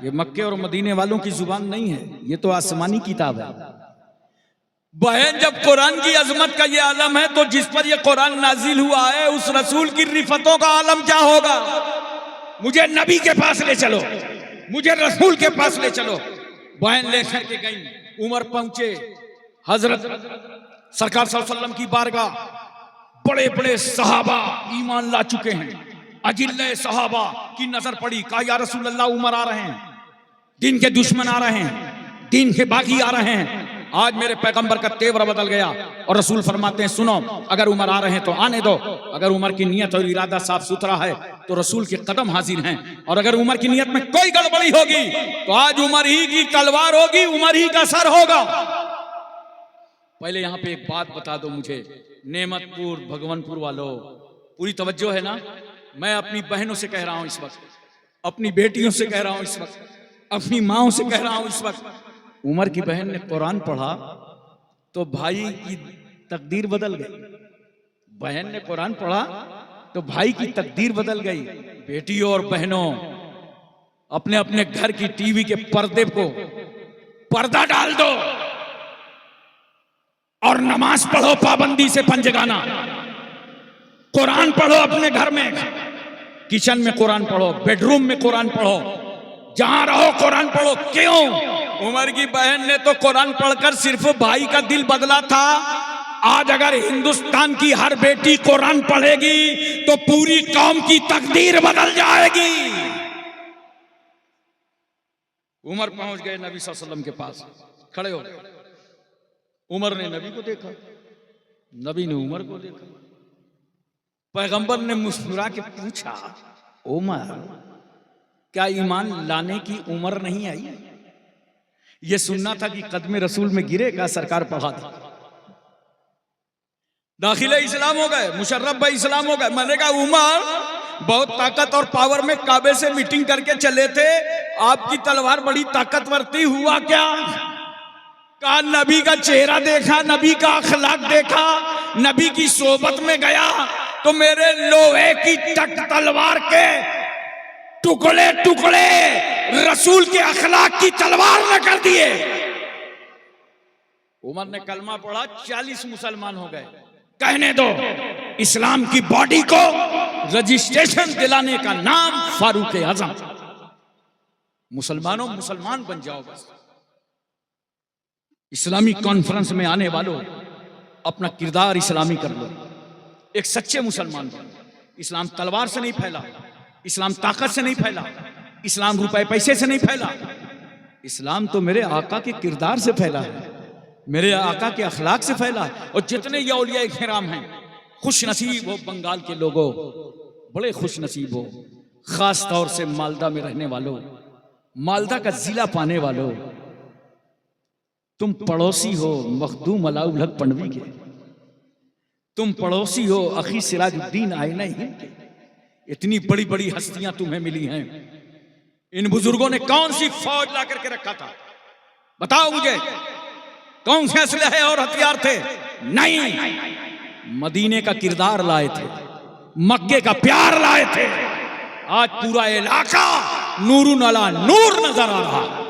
ये मक्के और मदीने वालों की जुबान नहीं है, ये तो आसमानी किताब है। बहन जब कुरान की अजमत का ये आलम है, तो जिस पर ये कुरान नाजिल हुआ है उस रसूल की रिफतों का आलम क्या होगा। मुझे नबी के पास ले चलो, मुझे रसूल के पास ले चलो। बहन लेकर के गई, उमर पहुंचे, हजरत सरकार सल्लल्लाहु अलैहि वसल्लम की बारगाह। बड़े बड़े सहाबा ईमान ला चुके हैं, अजिल्ले सहाबा की नजर पड़ी। कहा या रसूल अल्लाह उमर आ रहे हैं, दिन के दुश्मन आ रहे हैं, दिन के बागी आ रहे हैं। आज मेरे पैगंबर का तेवर बदल गया। और रसूल फरमाते हैं सुनो, अगर उमर आ रहे हैं तो आने दो। अगर उमर की नियत और इरादा साफ सुथरा है तो रसूल के कदम हाजिर हैं, और अगर उमर की नियत में कोई गड़बड़ी होगी तो आज उमर ही की तलवार होगी, उमर ही का सर होगा। पहले यहां पे एक बात बता दो मुझे, नेमतपुर भगवानपुर वालों, पूरी तवज्जो है ना। मैं अपनी बहनों से कह रहा हूं इस वक्त, अपनी बेटियों से कह रहा हूं इस वक्त, अपनी माओं से कह रहा हूं इस वक्त। उमर की बहन ने कुरान पढ़ा तो भाई की तकदीर बदल गई। बहन ने कुरान पढ़ा तो भाई की तकदीर बदल गई। बेटियों और बहनों, अपने अपने घर की टीवी के पर्दे को पर्दा डाल दो और नमाज पढ़ो पाबंदी से पंजगाना। कुरान पढ़ो अपने घर में, किचन में कुरान पढ़ो, बेडरूम में कुरान पढ़ो, जहां रहो कुरान पढ़ो। क्यों? उमर की बहन ने तो कुरान पढ़कर सिर्फ भाई का दिल बदला था। आज अगर हिंदुस्तान की हर बेटी कुरान पढ़ेगी तो पूरी कौम की तकदीर बदल जाएगी। उमर पहुंच गए नबी सल्लल्लाहु अलैहि वसल्लम के पास, खड़े हो गए। उमर ने नबी को देखा, नबी ने उमर को देखा। पैगंबर ने मुस्कुरा के पूछा, उमर क्या ईमान लाने की उम्र नहीं आई? ये सुनना था कि कदमे रसूल में गिरे का सरकार पढ़ा था। दाखिले इस्लाम हो गए, मुशर्रफ भाई इस्लाम हो गए। मैंने कहा उमर बहुत ताकत और पावर में काबे से मीटिंग करके चले थे, आपकी तलवार बड़ी ताकतवर थी, हुआ क्या? कहा नबी का चेहरा देखा, नबी का अखलाक देखा, नबी की सोबत में गया तो मेरे लोहे की तलवार के टुकड़े टुकड़े रसूल के अखलाक की तलवार न कर दिए। उमर ने कलमा पढ़ा, 40 मुसलमान हो गए। कहने दो, इस्लाम की बॉडी को रजिस्ट्रेशन दिलाने का नाम फारूक आजम। मुसलमानों मुसलमान बन जाओ बस। इस्लामी कॉन्फ्रेंस में आने वालों, अपना किरदार इस्लामी कर लो, एक सच्चे मुसलमान बनो। इस्लाम तलवार से नहीं फैला, इस्लाम ताकत से नहीं फैला, इस्लाम रुपए पैसे से नहीं फैला। इस्लाम तो मेरे आका के किरदार से फैला है, मेरे आका के अखलाक से फैला है। और जितने ये औलिया किराम हैं, खुश नसीब हो बंगाल के लोगों, बड़े खुश नसीब हो, खास तौर से मालदा में रहने वालों, मालदा का जिला पाने वालों। तुम पड़ोसी हो मखदूम अलाउल हक पनवी के, तुम पड़ोसी हो अखी सिराजुद्दीन आईना हिंद के। इतनी बड़ी बड़ी हस्तियां तुम्हें मिली हैं। इन बुजुर्गों ने कौन सी फौज ला करके रखा था? बताओ मुझे, कौन से असलहे और हथियार थे? नहीं, मदीने का किरदार लाए थे, मक्के का प्यार लाए थे। आज पूरा इलाका नूरुन अला नूर नजर आ रहा है।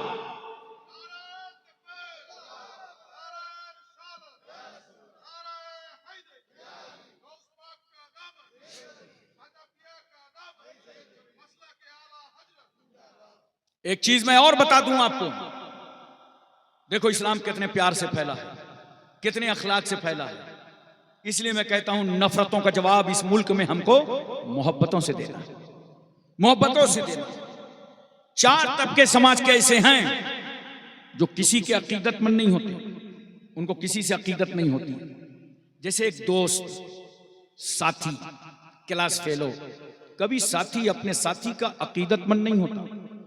एक चीज मैं और बता दूं आपको, देखो इस्लाम कितने प्यार से फैला है, कितने अखलाक से फैला है। इसलिए मैं कहता हूं नफरतों का जवाब इस मुल्क में हमको मोहब्बतों से देना, मोहब्बतों से देना। 4 तबके समाज के ऐसे हैं जो किसी के अकीदतमंद नहीं होते, उनको किसी से अकीदत नहीं होती। जैसे एक दोस्त, साथी, क्लास फेलो, कभी साथी अपने साथी का अकीदतमंद नहीं होता,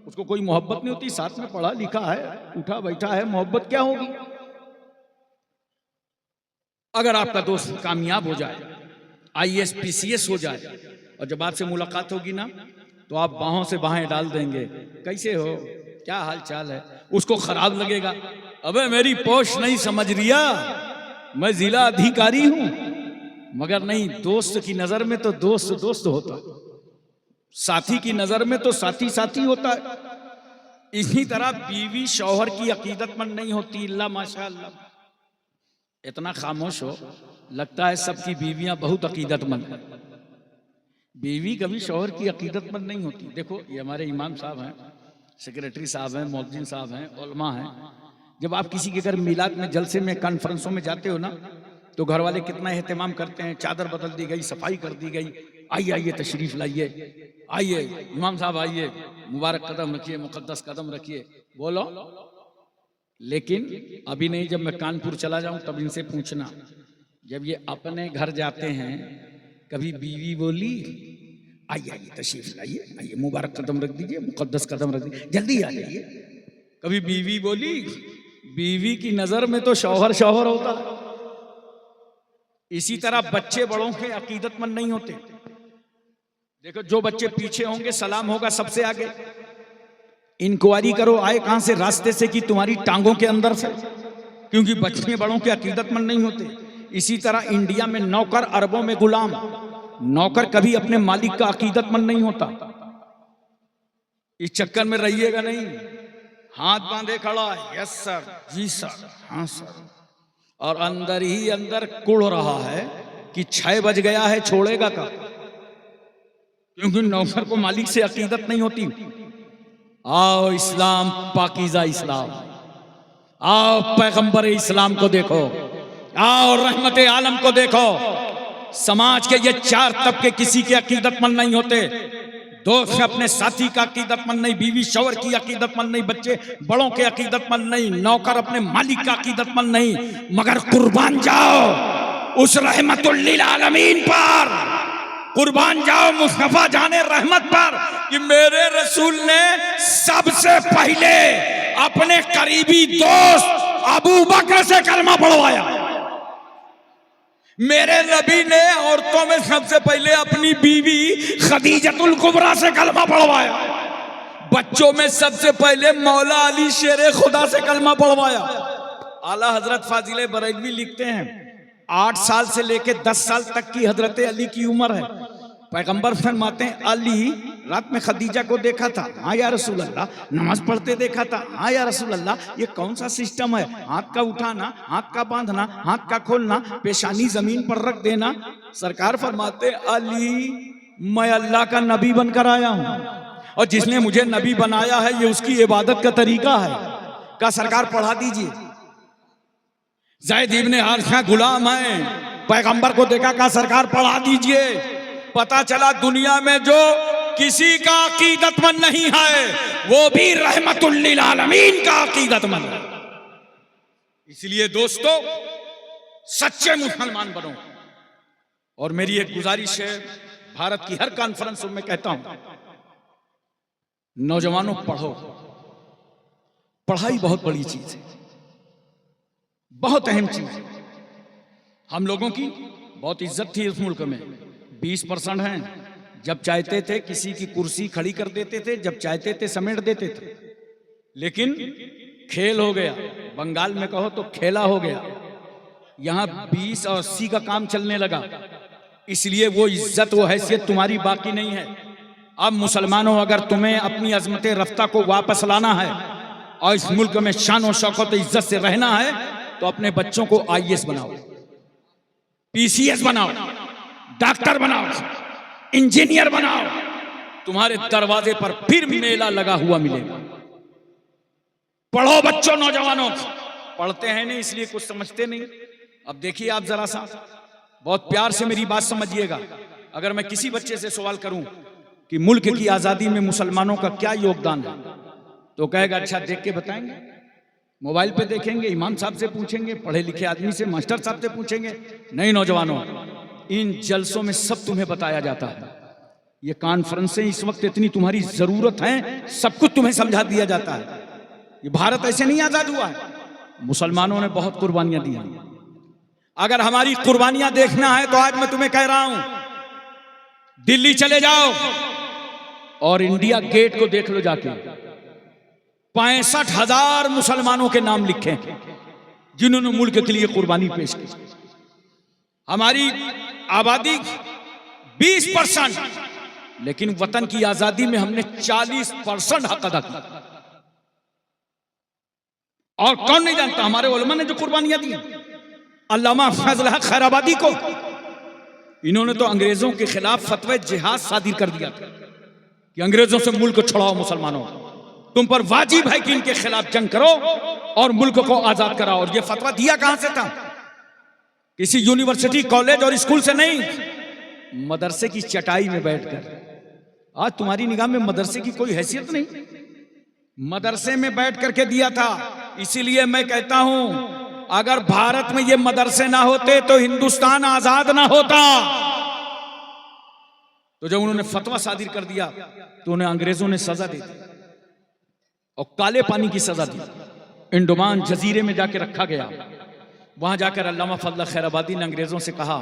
उसको कोई मोहब्बत नहीं होती। साथ में पढ़ा लिखा है, उठा बैठा है, मोहब्बत क्या होगी। अगर आपका दोस्त कामयाब हो जाए, IAS PCS हो जाए, और जब आपसे मुलाकात होगी ना तो आप बाहों से बाहें डाल देंगे, कैसे हो, क्या हाल चाल है। उसको खराब लगेगा, अबे मेरी पोस्ट नहीं समझ रिया, मैं जिला अधिकारी हूं। मगर नहीं, दोस्त की नजर में तो दोस्त दोस्त होता है, साथी की नजर में तो साथी साथी होता है। इसी तरह बीवी शौहर की अकीदतमंद नहीं होती, इल्ला माशाअल्लाह। इतना खामोश हो, लगता है सबकी बीवियां बहुत अकीदतमंद हैं। बीवी कभी शौहर की अकीदतमंद नहीं होती। देखो ये हमारे इमाम साहब हैं, सेक्रेटरी साहब हैं, मौलवी साहब हैं, उलमा हैं। जब आप किसी के घर मिलाद में, जलसे में, कॉन्फ्रेंसों में जाते हो ना, तो घर वाले कितना एहतमाम करते हैं, चादर बदल दी गई, सफाई कर दी गई, आइए आइए तशरीफ लाइए, आइए इमाम साहब आइए, मुबारक कदम रखिए, मुकद्दस कदम रखिए, बोलो। लेकिन अभी नहीं, जब मैं कानपुर चला जाऊं तब इनसे पूछना, जब ये अपने घर जाते हैं कभी बीवी बोली आइए आइए तशरीफ लाइए, आइए मुबारक कदम रख दीजिए, मुकद्दस कदम रख दीजिए, जल्दी आ जाइए। कभी बीवी बोली, बीवी की नजर में तो शौहर शौहर होता है। इसी तरह बच्चे बड़ों के अकीदतमंद नहीं होते। देखो जो बच्चे पीछे होंगे सलाम होगा सबसे आगे, इंक्वायरी करो आए कहां से, रास्ते से कि तुम्हारी टांगों के अंदर से, क्योंकि बच्चे बड़ों के अकीदतमंद नहीं होते। इसी तरह इंडिया में नौकर अरबों में गुलाम, नौकर कभी अपने मालिक का अकीदतमंद नहीं होता। इस चक्कर में रहिएगा नहीं, हाथ बांधे खड़ा, यस सर, जी सर, हाँ सर, और अंदर ही अंदर कुड़ रहा है कि 6 बज गया है, छोड़ेगा कब, क्योंकि नौकर को मालिक से अकीदत नहीं होती। आओ इस्लाम, पाकीज़ा इस्लाम, आओ पैगंबर इस्लाम को देखो, आओ रहमत आलम को देखो। समाज के ये 4 तबके किसी के अकीदतमंद नहीं होते। दोस्त अपने साथी का अकीदतमंद नहीं, बीवी शौहर की अकीदतमंद नहीं, बच्चे बड़ों के अकीदतमंद नहीं, नौकर अपने मालिक का अकीदतमंद नहीं। मगर कुर्बान जाओ उस रहमतुल लिल आलमीन पर, कुर्बान जाओ मुस्तफा जाने रहमत पर, कि मेरे रसूल ने सबसे पहले अपने करीबी दोस्त अबू बकर से कलमा पढ़वाया। मेरे नबी ने औरतों में सबसे पहले अपनी बीवी खदीजतुल कुबरा से कलमा पढ़वाया। बच्चों में सबसे पहले मौला अली शेरे खुदा से कलमा पढ़वाया। आला हजरत फाजिले बरेलवी लिखते हैं 8 साल से लेकर 10 साल तक की हजरत अली की उम्र है। पैगंबर फरमाते हैं अली रात में खदीजा को देखा था, हाँ या रसूल अल्लाह, नमाज पढ़ते देखा था, हाँ या रसूल अल्लाह। ये कौन सा सिस्टम है, हाथ का उठाना, हाथ का बांधना, हाथ का खोलना, पेशानी जमीन पर रख देना। सरकार फरमाते अली मैं अल्लाह का नबी बनकर आया हूं, और जिसने मुझे नबी बनाया है ये उसकी इबादत का तरीका है। का सरकार पढ़ा दीजिए। ज़ैद इब्ने हारिसा गुलाम है, पैगंबर को देखा, का सरकार पढ़ा दीजिए। पता चला दुनिया में जो किसी का अकीदतमंद नहीं है वो भी रहमतुल लिल आलमीन का अकीदतमंद है। इसलिए दोस्तों सच्चे मुसलमान बनो। और मेरी एक गुजारिश है, भारत की हर कॉन्फ्रेंस में कहता हूं, नौजवानों पढ़ो। पढ़ाई बहुत बड़ी चीज है, बहुत अहम चीज है। हम लोगों की बहुत इज्जत थी इस मुल्क में, 20% हैं। जब चाहते थे किसी की कुर्सी खड़ी कर देते थे, जब चाहते थे समेट देते थे। लेकिन खेल हो गया, बंगाल में कहो तो खेला हो गया। यहां 20 और 80 का काम चलने लगा। इसलिए वो इज्जत, वो हैसियत तुम्हारी बाकी नहीं है। अब मुसलमानों, अगर तुम्हें अपनी अजमत रफ्ता को वापस लाना है और इस मुल्क में शान और शौकत इज्जत से रहना है, तो अपने बच्चों को IAS बनाओ, PCS बनाओ, डॉक्टर बनाओ, इंजीनियर बनाओ। तुम्हारे दरवाजे पर फिर मेला लगा हुआ मिलेगा। पढ़ो बच्चों, नौजवानों, पढ़ते हैं नहीं इसलिए कुछ समझते नहीं। अब देखिए आप जरा सा, बहुत प्यार से मेरी बात समझिएगा। अगर मैं किसी बच्चे से सवाल करूं कि मुल्क की आजादी में मुसलमानों का क्या योगदान है, तो कहेगा अच्छा देख के बताएंगे। मोबाइल पे देखेंगे, इमाम साहब से पूछेंगे, पढ़े लिखे आदमी से, मास्टर साहब से पूछेंगे। नहीं नौजवानों, इन जलसों में सब तुम्हें बताया जाता है। ये कॉन्फ्रेंसें इस वक्त इतनी तुम्हारी जरूरत है, सब कुछ तुम्हें समझा दिया जाता है। ये भारत ऐसे नहीं आजाद हुआ है, मुसलमानों ने बहुत कुर्बानियां दी हैं। अगर हमारी कुर्बानियां देखना है तो आज मैं तुम्हें कह रहा हूं, दिल्ली चले जाओ और इंडिया गेट को देख लो जाके। 65,000 मुसलमानों के नाम लिखे जिन्होंने मुल्क के लिए कुर्बानी पेश की। हमारी आबादी 20%, लेकिन वतन की आजादी में हमने 40% हक अदा किया। और कौन नहीं जानता हमारे उलमा ने जो कुर्बानियां दी। अल्लामा फजल हक खैराबादी को इन्होंने तो अंग्रेजों के खिलाफ फतवा जिहाद सादिर कर दिया था कि अंग्रेजों से मुल्क छुड़ाओ मुसलमानों, तुम पर वाजिब है कि इनके खिलाफ जंग करो और मुल्क को आजाद कराओ। और ये फतवा दिया कहां से था? किसी यूनिवर्सिटी, कॉलेज और स्कूल से नहीं, मदरसे की चटाई में बैठकर। आज तुम्हारी निगाह में मदरसे की कोई हैसियत नहीं, मदरसे में बैठ करके दिया था। इसीलिए मैं कहता हूं, अगर भारत में ये मदरसे ना होते तो हिंदुस्तान आजाद ना होता। तो जब उन्होंने फतवा सादिर कर दिया तो उन्हें अंग्रेजों ने सजा दी और काले पानी की सजा दी। इंडोमान जजीरे में जाके रखा गया। वहां जाकर अल्लामा फजल खैराबादी ने अंग्रेजों से कहा,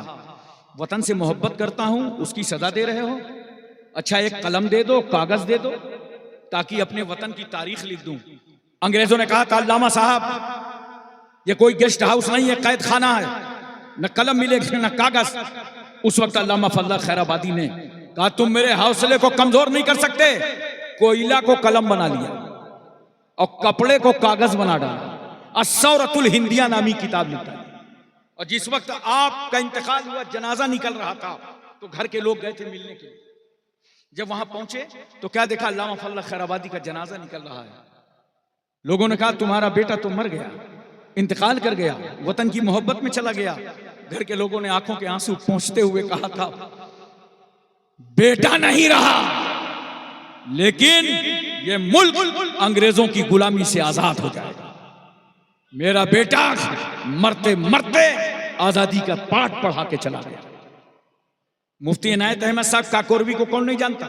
वतन से मोहब्बत करता हूं, उसकी सजा दे रहे हो? अच्छा एक कलम दे दो, कागज दे दो, ताकि अपने वतन की तारीख लिख दूं। अंग्रेजों ने कहा था, अल्लामा साहब ये कोई गेस्ट हाउस नहीं है, कैद खाना है, न कलम मिलेगी न कागज। उस वक्त अल्लामा फजल खैराबादी ने कहा, तुम मेरे हौसले को कमजोर नहीं कर सकते। कोयला को कलम बना लिया और कपड़े को कागज बना डाला। अस्सौरतुल हिंदिया नामी किताब लिखा। और जिस वक्त आपका इंतकाल हुआ, जनाजा निकल रहा था, तो घर के लोग गए थे मिलने के लिए। जब वहां पहुंचे तो क्या देखा, अल्लामा फजल खैराबादी का जनाजा निकल रहा है। लोगों ने कहा, तुम्हारा बेटा तो मर गया, इंतकाल कर गया, वतन की मोहब्बत में चला गया। घर के लोगों ने आंखों के आंसू पोंछते हुए कहा था, बेटा नहीं रहा, लेकिन ये मुल्क अंग्रेजों की गुलामी से आजाद हो जाएगा। मेरा बेटा मरते मरते आजादी का पाठ पढ़ा के चला गया। मुफ्ती इनायत अहमद साहब काकोरवी को कौन नहीं जानता?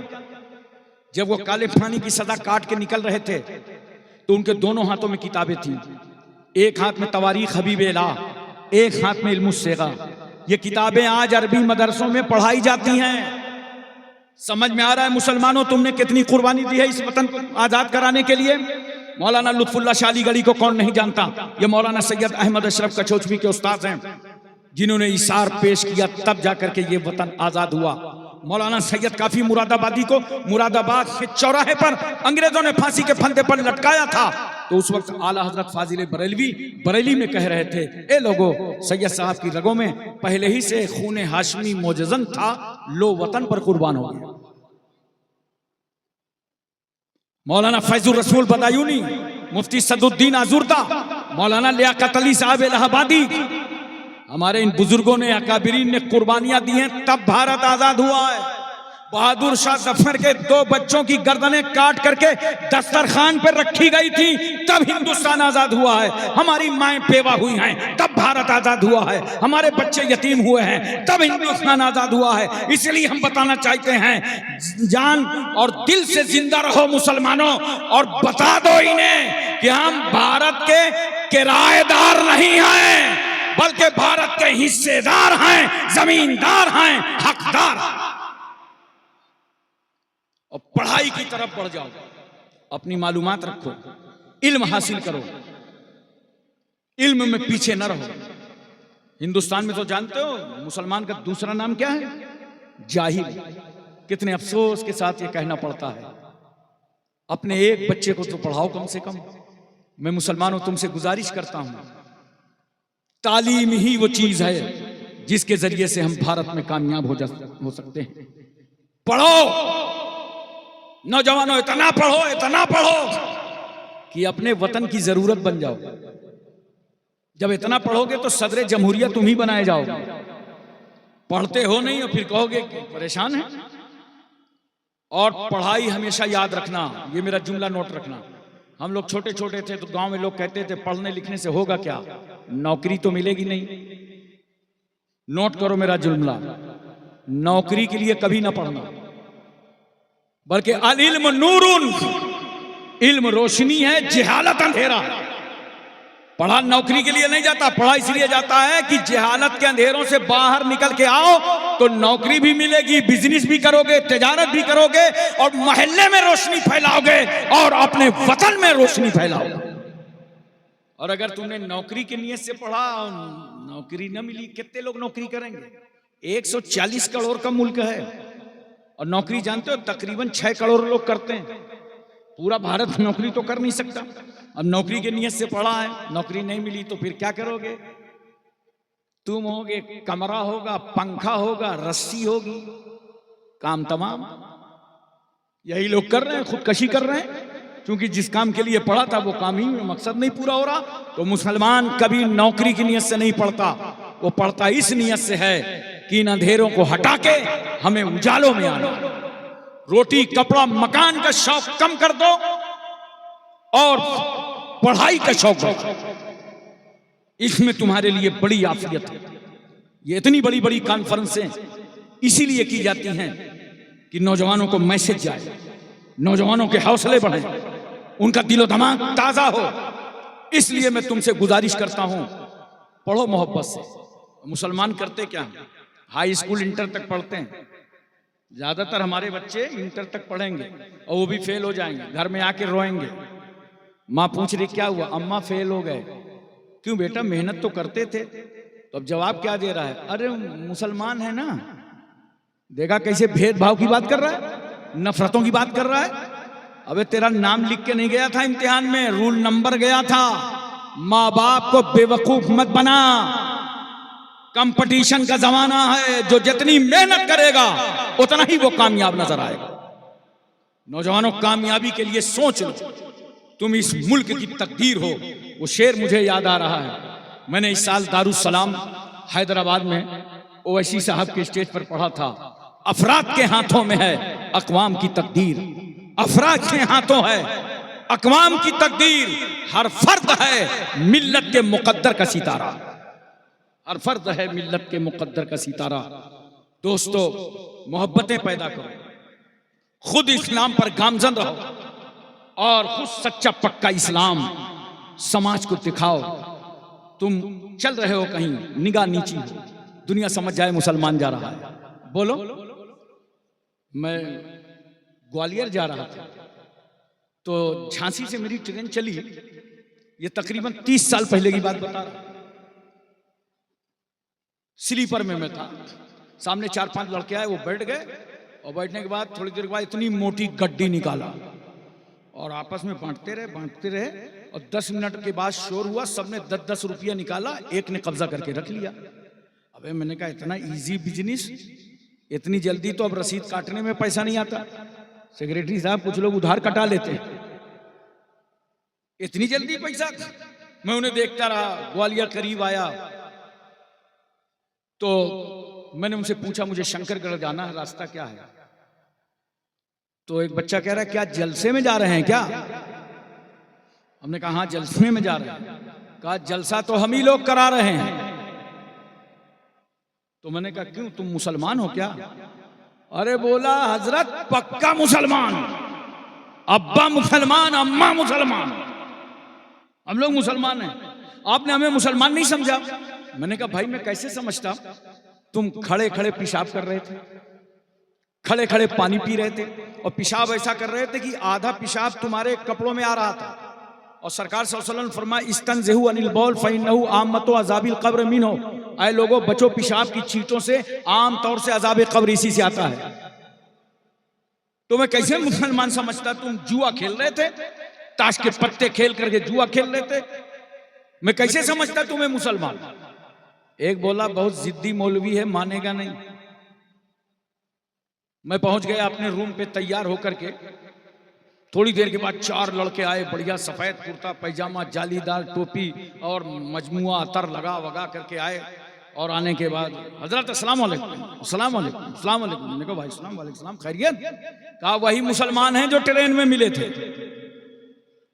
जब वो काले पानी की सजा काट के निकल रहे थे तो उनके दोनों हाथों में किताबें थी। एक हाथ में तवारीख हबीब इला, एक हाथ में इल्मुस सेगा। ये किताबें आज अरबी मदरसों में पढ़ाई जाती हैं। समझ में आ रहा है मुसलमानों, तुमने कितनी कुर्बानी दी है इस वतन को आजाद कराने के लिए। मौलाना लुत्फुल्लाह शाह अलीगढ़ी को कौन नहीं जानता? ये मौलाना सैयद अहमद अशरफ कचौचवी के उस्ताद हैं, जिन्होंने इशार पेश किया, तब जाकर के ये वतन आजाद हुआ। मौलाना सैयद काफी मुरादाबादी को मुरादाबाद के चौराहे पर अंग्रेजों ने फांसी के फंदे पर लटकाया था। तो उस वक्त आला हजरत फाजिल बरेलवी बरेली में कह रहे थे, ए लोगो, सैयद साहब की रगों में पहले ही से खूने हाशमी मोजजन था, लो वतन पर कुर्बान हो गया। मौलाना फैजुर रसूल बदायूनी, मुफ्ती सदुद्दीन आजुर्दा, मौलाना लियाकत अली साहब इलाहाबादी, हमारे इन बुजुर्गों ने, अकाबिरीन ने कुर्बानियां दी हैं, तब भारत आजाद हुआ है। बहादुर शाह जफर के 2 बच्चों की गर्दनें काट करके दस्तरखान पर रखी गई थी, तब हिंदुस्तान आजाद हुआ है। हमारी माएं बेवा हुई हैं, तब भारत आजाद हुआ है। हमारे बच्चे यतीम हुए हैं, तब हिंदुस्तान आजाद हुआ है। इसलिए हम बताना चाहते हैं, जान और दिल से जिंदा रहो मुसलमानों, और बता दो इन्हें कि हम भारत के किराएदार नहीं हैं, बल्कि भारत के हिस्सेदार हैं, जमींदार हैं, हकदार। और पढ़ाई की तरफ बढ़ जाओ, अपनी मालूमात रखो, इल्म हासिल करो, इल्म में पीछे न रहो। हिंदुस्तान में तो जानते हो मुसलमान का दूसरा नाम क्या है? जाहिल। कितने अफसोस के साथ ये कहना पड़ता है। अपने एक बच्चे को तो पढ़ाओ कम से कम। मैं मुसलमानों तुमसे गुजारिश करता हूं, तालीम ही वो चीज है जिसके जरिए से हम भारत में कामयाब हो सकते हैं। पढ़ो नौजवानों, इतना पढ़ो, इतना पढ़ो कि अपने वतन की जरूरत बन जाओ। जब इतना पढ़ोगे तो सदर जमहूरिया तुम ही बनाए जाओगे। पढ़ते हो नहीं और फिर कहोगे कि परेशान है। और पढ़ाई हमेशा याद रखना, ये मेरा जुमला नोट रखना। हम लोग छोटे छोटे थे तो गांव में लोग कहते थे पढ़ने लिखने से होगा क्या, नौकरी तो मिलेगी नहीं। नोट करो मेरा जुमला, नौकरी के लिए कभी ना पढ़ना, बल्कि अल इल्म नूरुन, इल्म रोशनी है, जहालत अंधेरा है। पढ़ा नौकरी के लिए नहीं जाता, पढ़ा इसलिए जाता है कि जहालत के अंधेरों से बाहर निकल के आओ तो नौकरी भी मिलेगी, बिजनेस भी करोगे, तिजारत भी करोगे और मोहल्ले में रोशनी फैलाओगे और अपने वतन में रोशनी फैलाओगे। और अगर तुमने नौकरी की नीयत से पढ़ा और नौकरी न मिली, कितने लोग नौकरी करेंगे? 140 करोड़ का मुल्क है और नौकरी जानते हो तकरीबन 6 करोड़ लोग करते हैं। पूरा भारत नौकरी तो कर नहीं सकता। अब नौकरी के नियत से पढ़ा है, नौकरी नहीं मिली तो फिर क्या करोगे? तुम होगे, कमरा होगा, पंखा होगा, रस्सी होगी, काम तमाम। यही लोग कर रहे हैं, खुदकशी कर रहे हैं, क्योंकि जिस काम के लिए पढ़ा था वो काम ही में मकसद नहीं पूरा हो रहा। तो मुसलमान कभी नौकरी की नियत से नहीं पढ़ता, वो पढ़ता इस नियत से है कि इन अंधेरों को हटा के हमें उजालों में आना। रोटी कपड़ा मकान का शौक कम कर दो और पढ़ाई का शौक रखो, इसमें तुम्हारे लिए बड़ी आफियत है। ये इतनी बड़ी बड़ी कॉन्फ्रेंसें इसीलिए की जाती हैं कि नौजवानों को मैसेज जाए, नौजवानों के हौसले बढ़े, उनका दिलो दिमाग ताजा हो। इसलिए मैं तुमसे गुजारिश करता हूं, पढ़ो मोहब्बत से। मुसलमान करते क्या हैं? हाई स्कूल इंटर तक पढ़ते हैं। ज्यादातर हमारे बच्चे इंटर तक पढ़ेंगे और वो भी फेल हो जाएंगे, घर में आके रोएंगे। माँ पूछ रही क्या हुआ? अम्मा फेल हो गए। क्यों बेटा, मेहनत तो करते थे। तो अब जवाब क्या दे रहा है? अरे मुसलमान है ना, देखा कैसे भेदभाव की बात कर रहा है, नफरतों की बात कर रहा है। अबे तेरा नाम लिख के नहीं गया था इम्तिहान में, रूल नंबर गया था। माँ बाप को बेवकूफ मत बना, कंपटीशन का जमाना है, जो जितनी मेहनत करेगा उतना ही वो कामयाब नजर आएगा। नौजवानों, कामयाबी के लिए सोच लो, तुम इस मुल्क की तकदीर हो। वो शेर मुझे याद आ रहा है, मैंने इस साल दारुस्सलाम हैदराबाद में ओवैसी साहब के स्टेज पर पढ़ा था। अफराद के हाथों में है अक़वाम की तकदीर, अफराद के हाथों है अक़वाम की तकदीर। हर फर्द है मिल्लत के मुकद्दर का सितारा, हर फर्द है मिल्लत के मुकद्दर का सितारा। दोस्तों, मोहब्बतें पैदा करो, खुद इस्लाम पर गामजन रहो और खुद सच्चा पक्का इस्लाम समाज को दिखाओ। तुम चल रहे हो कहीं, निगाह नीची हो, दुनिया समझ जाए मुसलमान जा रहा है। बोलो, मैं ग्वालियर जा रहा था तो झांसी से मेरी ट्रेन चली, ये तकरीबन 30 साल पहले की बात बता रहा। स्लीपर में मैं था, सामने 4-5 लड़के आए, वो बैठ गए और बैठने के बाद थोड़ी देर के बाद इतनी मोटी गड्डी निकाला और आपस में बांटते रहे और 10 मिनट के बाद शोर हुआ, सबने 10-10 रुपया निकाला, एक ने कब्जा करके रख लिया। अबे मैंने कहा इतना इजी बिजनेस, इतनी जल्दी तो अब रसीद काटने में पैसा नहीं आता। सेक्रेटरी साहब, कुछ लोग उधार कटा लेते हैं, इतनी जल्दी पैसा? मैं उन्हें देखता रहा, ग्वालियर करीब आया तो मैंने उनसे पूछा मुझे शंकरगढ़ जाना है, रास्ता क्या है? तो एक बच्चा कह रहा है क्या जलसे में जा रहे हैं क्या? हमने कहा हाँ जलसे में जा रहे हैं। कहा जलसा तो हम ही लोग करा रहे हैं। तो मैंने कहा क्यों, तुम मुसलमान हो क्या? अरे बोला हजरत पक्का मुसलमान, अब्बा मुसलमान, अम्मा मुसलमान, हम लोग मुसलमान हैं, आपने हमें मुसलमान नहीं समझा। मैंने कहा भाई मैं कैसे समझता, तुम खड़े खड़े पेशाब कर रहे थे, खड़े खड़े पानी पी रहे थे और पेशाब ऐसा कर रहे थे कि आधा पेशाब तुम्हारे कपड़ों में आ रहा था। और सरकार सल्लल्लाहु अलैहि वसल्लम फरमाया इस्तंज़िहु अनिल बौल फ़इन्नहु आम्मतु अज़ाबिल क़ब्र मिन्हु, ऐ लोगों बचो पेशाब की चींटों से, आम तौर से अज़ाब क़ब्र इसी से आता है। तो मैं कैसे मुसलमान समझता? तुम जुआ खेल रहे थे, ताश के पत्ते खेल करके जुआ खेल रहे थे, मैं कैसे समझता तुम्हें मुसलमान? एक बोला बहुत जिद्दी मौलवी है, मानेगा नहीं। मैं पहुंच गया अपने रूम पे तैयार होकर के, थोड़ी देर के बाद 4 लड़के आए, बढ़िया सफेद कुर्ता पैजामा, जालीदार टोपी और मजमुआ अतर लगा वगा करके आए। और आने के बाद हजरत अस्सलाम वालेकुम, अस्सलाम वालेकुम, अस्सलाम वालेकुम। मैंने कहा भाई अस्सलाम वालेकुम, खैरियत? कहा वही मुसलमान हैं जो ट्रेन में मिले थे,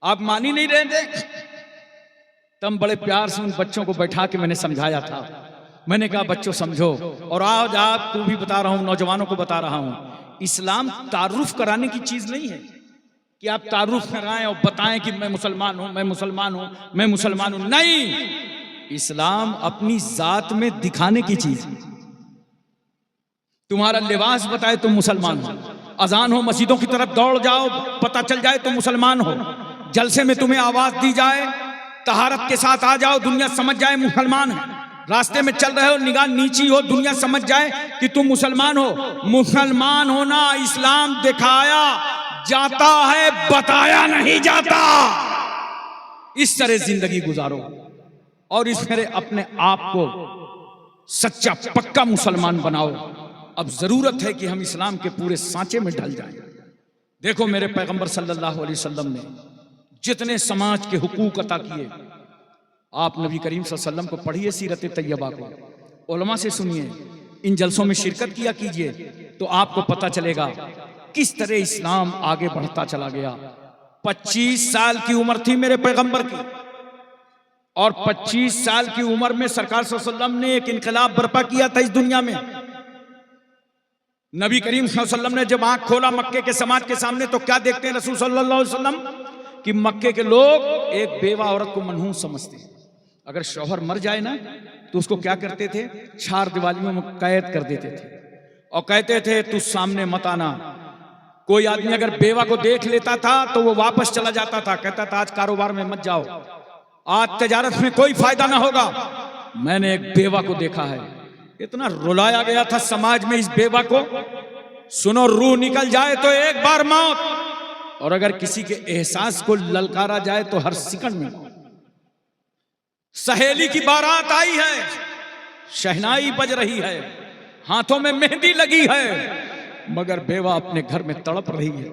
आप मान ही नहीं रहे थे। तब बड़े प्यार से उन बच्चों को बैठा के मैंने समझाया था। मैंने कहा बच्चों समझो, और आज आपको भी बता रहा हूं, नौजवानों को बता रहा हूं, इस्लाम तारुफ कराने की चीज नहीं है कि आप तारुफ कराएं और बताएं कि मैं मुसलमान हूं, मैं मुसलमान हूं, मैं मुसलमान हूं। नहीं, इस्लाम अपनी जात में दिखाने की चीज है। तुम्हारा लिबास बताए तुम मुसलमान हो, अजान हो मस्जिदों की तरफ दौड़ जाओ पता चल जाए तुम मुसलमान हो, जलसे में तुम्हें आवाज दी जाए तहारत के साथ आ जाओ दुनिया समझ जाए मुसलमान है, रास्ते में चल रहे हो निगाह नीची हो दुनिया समझ जाए कि तुम मुसलमान हो। मुसलमान होना इस्लाम दिखाया जाता है, बताया नहीं जाता। इस तरह जिंदगी गुजारो और इस तरह अपने आप को सच्चा पक्का मुसलमान बनाओ। अब जरूरत है कि हम इस्लाम के पूरे सांचे में ढल जाएं। देखो मेरे पैगंबर सल्लल्लाहु अलैहि वसल्लम ने जितने समाज के हुकूक अता किए, आप नबी करीम सल्लल्लाहु अलैहि वसल्लम को पढ़िए, सीरत तैयबा को, उलमा से सुनिए, इन जलसों में शिरकत किया कीजिए, तो आपको पता चलेगा किस तरह इस्लाम आगे बढ़ता चला गया। 25 साल की उम्र थी मेरे पैगंबर की, और 25 साल की उम्र में सरकार सल्लल्लाहु अलैहि वसल्लम ने एक इनकलाब बर्पा किया था इस दुनिया में। नबी करीम सल्लल्लाहु अलैहि वसल्लम ने जब आंख खोला मक्के के समाज के सामने, तो क्या देखते हैं रसूल सल्लल्लाहु अलैहि वसल्लम कि मक्के के लोग एक बेवा औरत को मनहूस समझते हैं। अगर शौहर मर जाए ना तो उसको क्या करते थे, 4 दीवारियों में कैद कर देते थे और कहते थे तू सामने मत आना। कोई आदमी अगर बेवा को देख लेता था तो वो वापस चला जाता था, कहता था आज कारोबार में मत जाओ, आज तजारत में कोई फायदा ना होगा। मैंने एक बेवा को देखा है, इतना रुलाया गया था समाज में इस बेवा को। सुनो, रूह निकल जाए तो एक बार मौत, और अगर किसी के एहसास को ललकारा जाए तो हर सेकंड में मौत। सहेली की बारात आई है, शहनाई बज रही है, हाथों में मेहंदी लगी है, मगर बेवा अपने घर में तड़प रही है,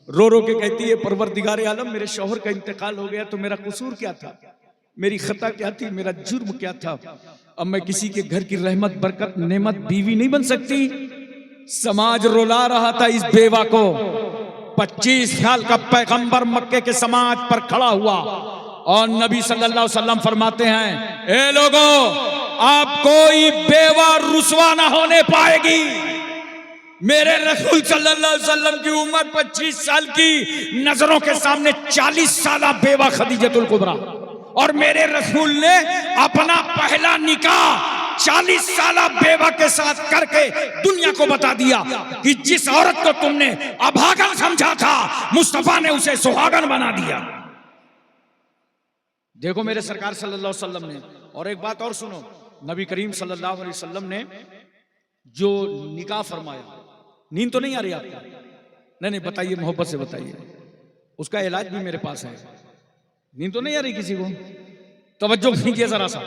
रो रो के कहती है परवरदिगारे आलम मेरे शौहर का इंतकाल हो गया तो मेरा कसूर क्या था, मेरी खता क्या थी, मेरा जुर्म क्या था। अब मैं किसी के घर की रहमत बरकत नेमत बीवी नहीं बन सकती। समाज रुला रहा था इस बेवा को। 25 साल का पैगंबर मक्के के समाज पर खड़ा हुआ और नबी सल्लल्लाहु अलैहि वसल्लम फरमाते हैं, ए लोगों, आप कोई बेवा रुसवा ना होने पाएगी। मेरे रसूल सल्लल्लाहु अलैहि वसल्लम की उम्र 25 साल की, नजरों के सामने 40 साल बेवा खदीजतुल कुबरा, और मेरे रसूल ने अपना पहला निकाह 40 साल बेवा के साथ करके दुनिया को बता दिया कि जिस औरत को तुमने अभागन समझा था, मुस्तफा ने उसे सुहागन बना दिया। देखो मेरे सरकार सल्लल्लाहु अलैहि वसल्लम ने। और एक बात और सुनो, नबी करीम सल्लल्लाहु अलैहि वसल्लम ने जो निकाह फरमाया, नींद तो नहीं आ रही आपको? नहीं, बताइए, मोहब्बत से बताइए, उसका इलाज भी मेरे पास है। नींद तो नहीं आ रही किसी को? तवज्जो कीजिए जरा सा।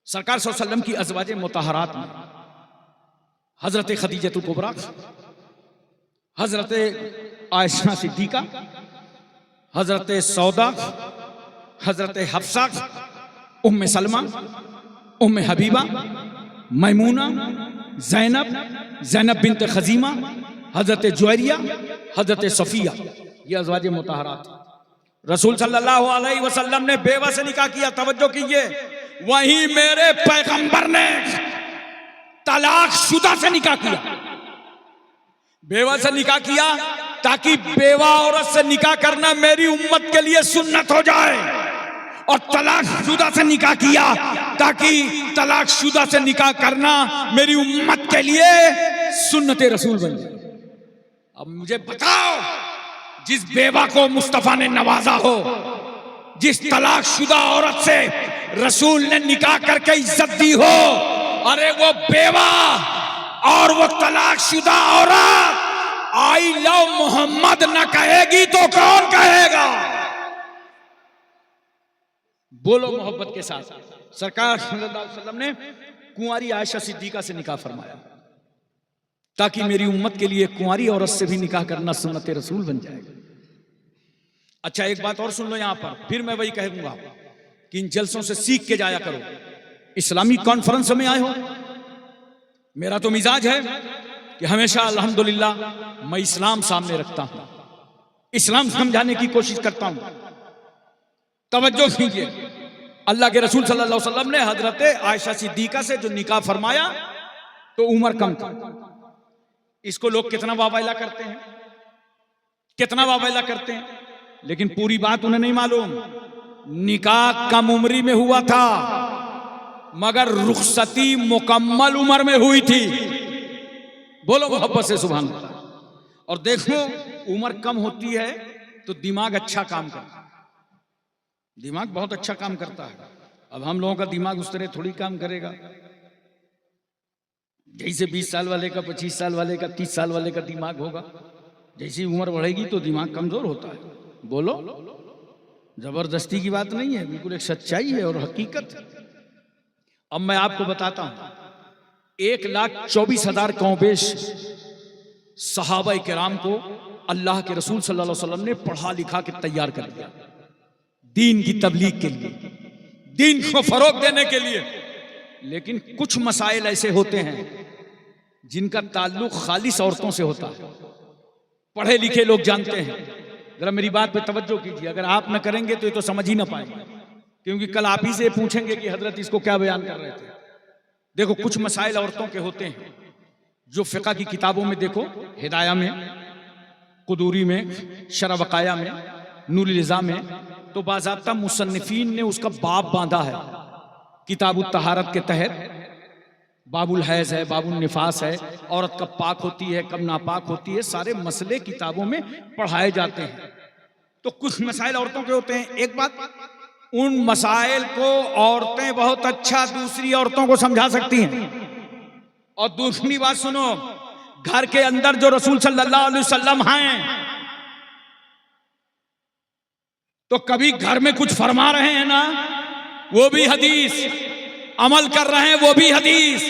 सरकार सल्लल्लाहु अलैहि वसल्लम की अज़वाजे मुतहरात में हजरत खदीजतुल कुबरा, हजरत आयशा सिद्दीका, हजरत सौदा, हजरत हफ्सा, उम्मे सलमा, उम्मे हबीबा, मैमूना, ज़ैनब, ज़ैनब बिन्त खजीमा, हजरत जुवैरिया, हजरत सफिया, ये अज़वाजे मुतहरात। रसूल सल्लल्लाहु अलैहि वसल्लम ने बेवा से निकाह किया। तवज्जो कीजिए, वहीं मेरे पैगंबर ने तलाक शुदा से निकाह किया। बेवा से निकाह किया ताकि बेवा औरत से निकाह करना मेरी उम्मत के लिए सुन्नत हो जाए, और तलाक शुदा से निकाह किया ताकि तलाक शुदा से निकाह करना मेरी उम्मत के लिए सुन्नत रसूल बन जाए। अब मुझे बताओ, जिस बेवा को मुस्तफा ने नवाजा हो, जिस तलाक शुदा औरत से रसूल ने निकाह करके इज्जत दी हो, अरे वो बेवा और वो तलाक शुदा औरत आई लव मोहम्मद न कहेगी तो कौन कहेगा? बोलो मोहब्बत के साथ। सरकार सल्लल्लाहु अलैहि वसल्लम ने कुंवारी आयशा सिद्दीका से निकाह फरमाया। ताकि मेरी उम्मत के लिए कुंवारी औरत से भी निकाह करना सुन्नत रसूल बन जाएगा। अच्छा, एक बात और सुन लो यहां पर, फिर मैं वही कहूंगा कि इन जलसों से सीख के जाया करो। इस्लामी कॉन्फ्रेंस में आए हो, मेरा तो मिजाज है कि हमेशा अल्हम्दुलिल्लाह मैं इस्लाम सामने रखता हूं, इस्लाम समझाने की कोशिश करता हूं। तवज्जो कीजिए, अल्लाह के रसूल सल्लल्लाहु अलैहि वसल्लम ने हजरत आयशा सिद्दीका से जो निकाह फरमाया तो उम्र कम था। इसको लोग कितना वावैला करते हैं, कितना वावैला करते हैं, लेकिन पूरी बात उन्हें नहीं मालूम। निकाह कम उम्री में हुआ था, मगर रुखसती मुकम्मल उम्र में हुई थी। बोलो मोहब्बत से सुभान अल्लाह। और देखो, उम्र कम होती है तो दिमाग अच्छा काम करता है, दिमाग बहुत अच्छा काम करता है। अब हम लोगों का दिमाग उस तरह थोड़ी काम करेगा जैसे 20 साल वाले का, 25 साल वाले का, 30 साल वाले का दिमाग होगा। जैसी उम्र बढ़ेगी तो दिमाग कमजोर होता है। बोलो, जबरदस्ती की बात नहीं है, बिल्कुल एक सच्चाई है और हकीकत है। अब मैं आपको बताता हूं, 1,24,000 कौंबेश सहाबा किराम को अल्लाह के रसूल सल्लल्लाहु अलैहि वसल्लम ने पढ़ा लिखा के तैयार कर दिया दीन की तबलीग के लिए, दीन को फरोग देने के लिए। लेकिन कुछ मसाइल ऐसे होते हैं जिनका ताल्लुक खालिस औरतों से होता है, पढ़े लिखे लोग जानते हैं। जरा मेरी बात पे तवज्जो कीजिए, अगर आप न करेंगे तो ये तो समझ ही ना पाएंगे, क्योंकि कल आप ही से पूछेंगे कि हजरत इसको क्या बयान कर रहे थे। देखो, कुछ मसाइल औरतों के होते हैं जो फिक़ा की किताबों में देखो, हिदाया में, कुदूरी में, शरह वक़ाया में, नूरुल इज़ा में, तो बाज़ाब्ता मुसन्निफ़ीन ने उसका बाब बांधा है। किताबुत तहारत के तहत बाबुल हैज़ है, बाबुल निफास है, औरत कब पाक होती है, कब नापाक होती है, सारे मसले किताबों में पढ़ाए जाते हैं। तो कुछ मसाइल औरतों के होते हैं। एक बात, उन मसाइल को औरतें बहुत अच्छा दूसरी औरतों को समझा सकती हैं। और दूसरी बात सुनो, घर के अंदर जो रसूल सल्लल्लाहु अलैहि वसल्लम हैं, तो कभी घर में कुछ फरमा रहे हैं ना, वो भी हदीस, अमल कर रहे हैं वो भी हदीस,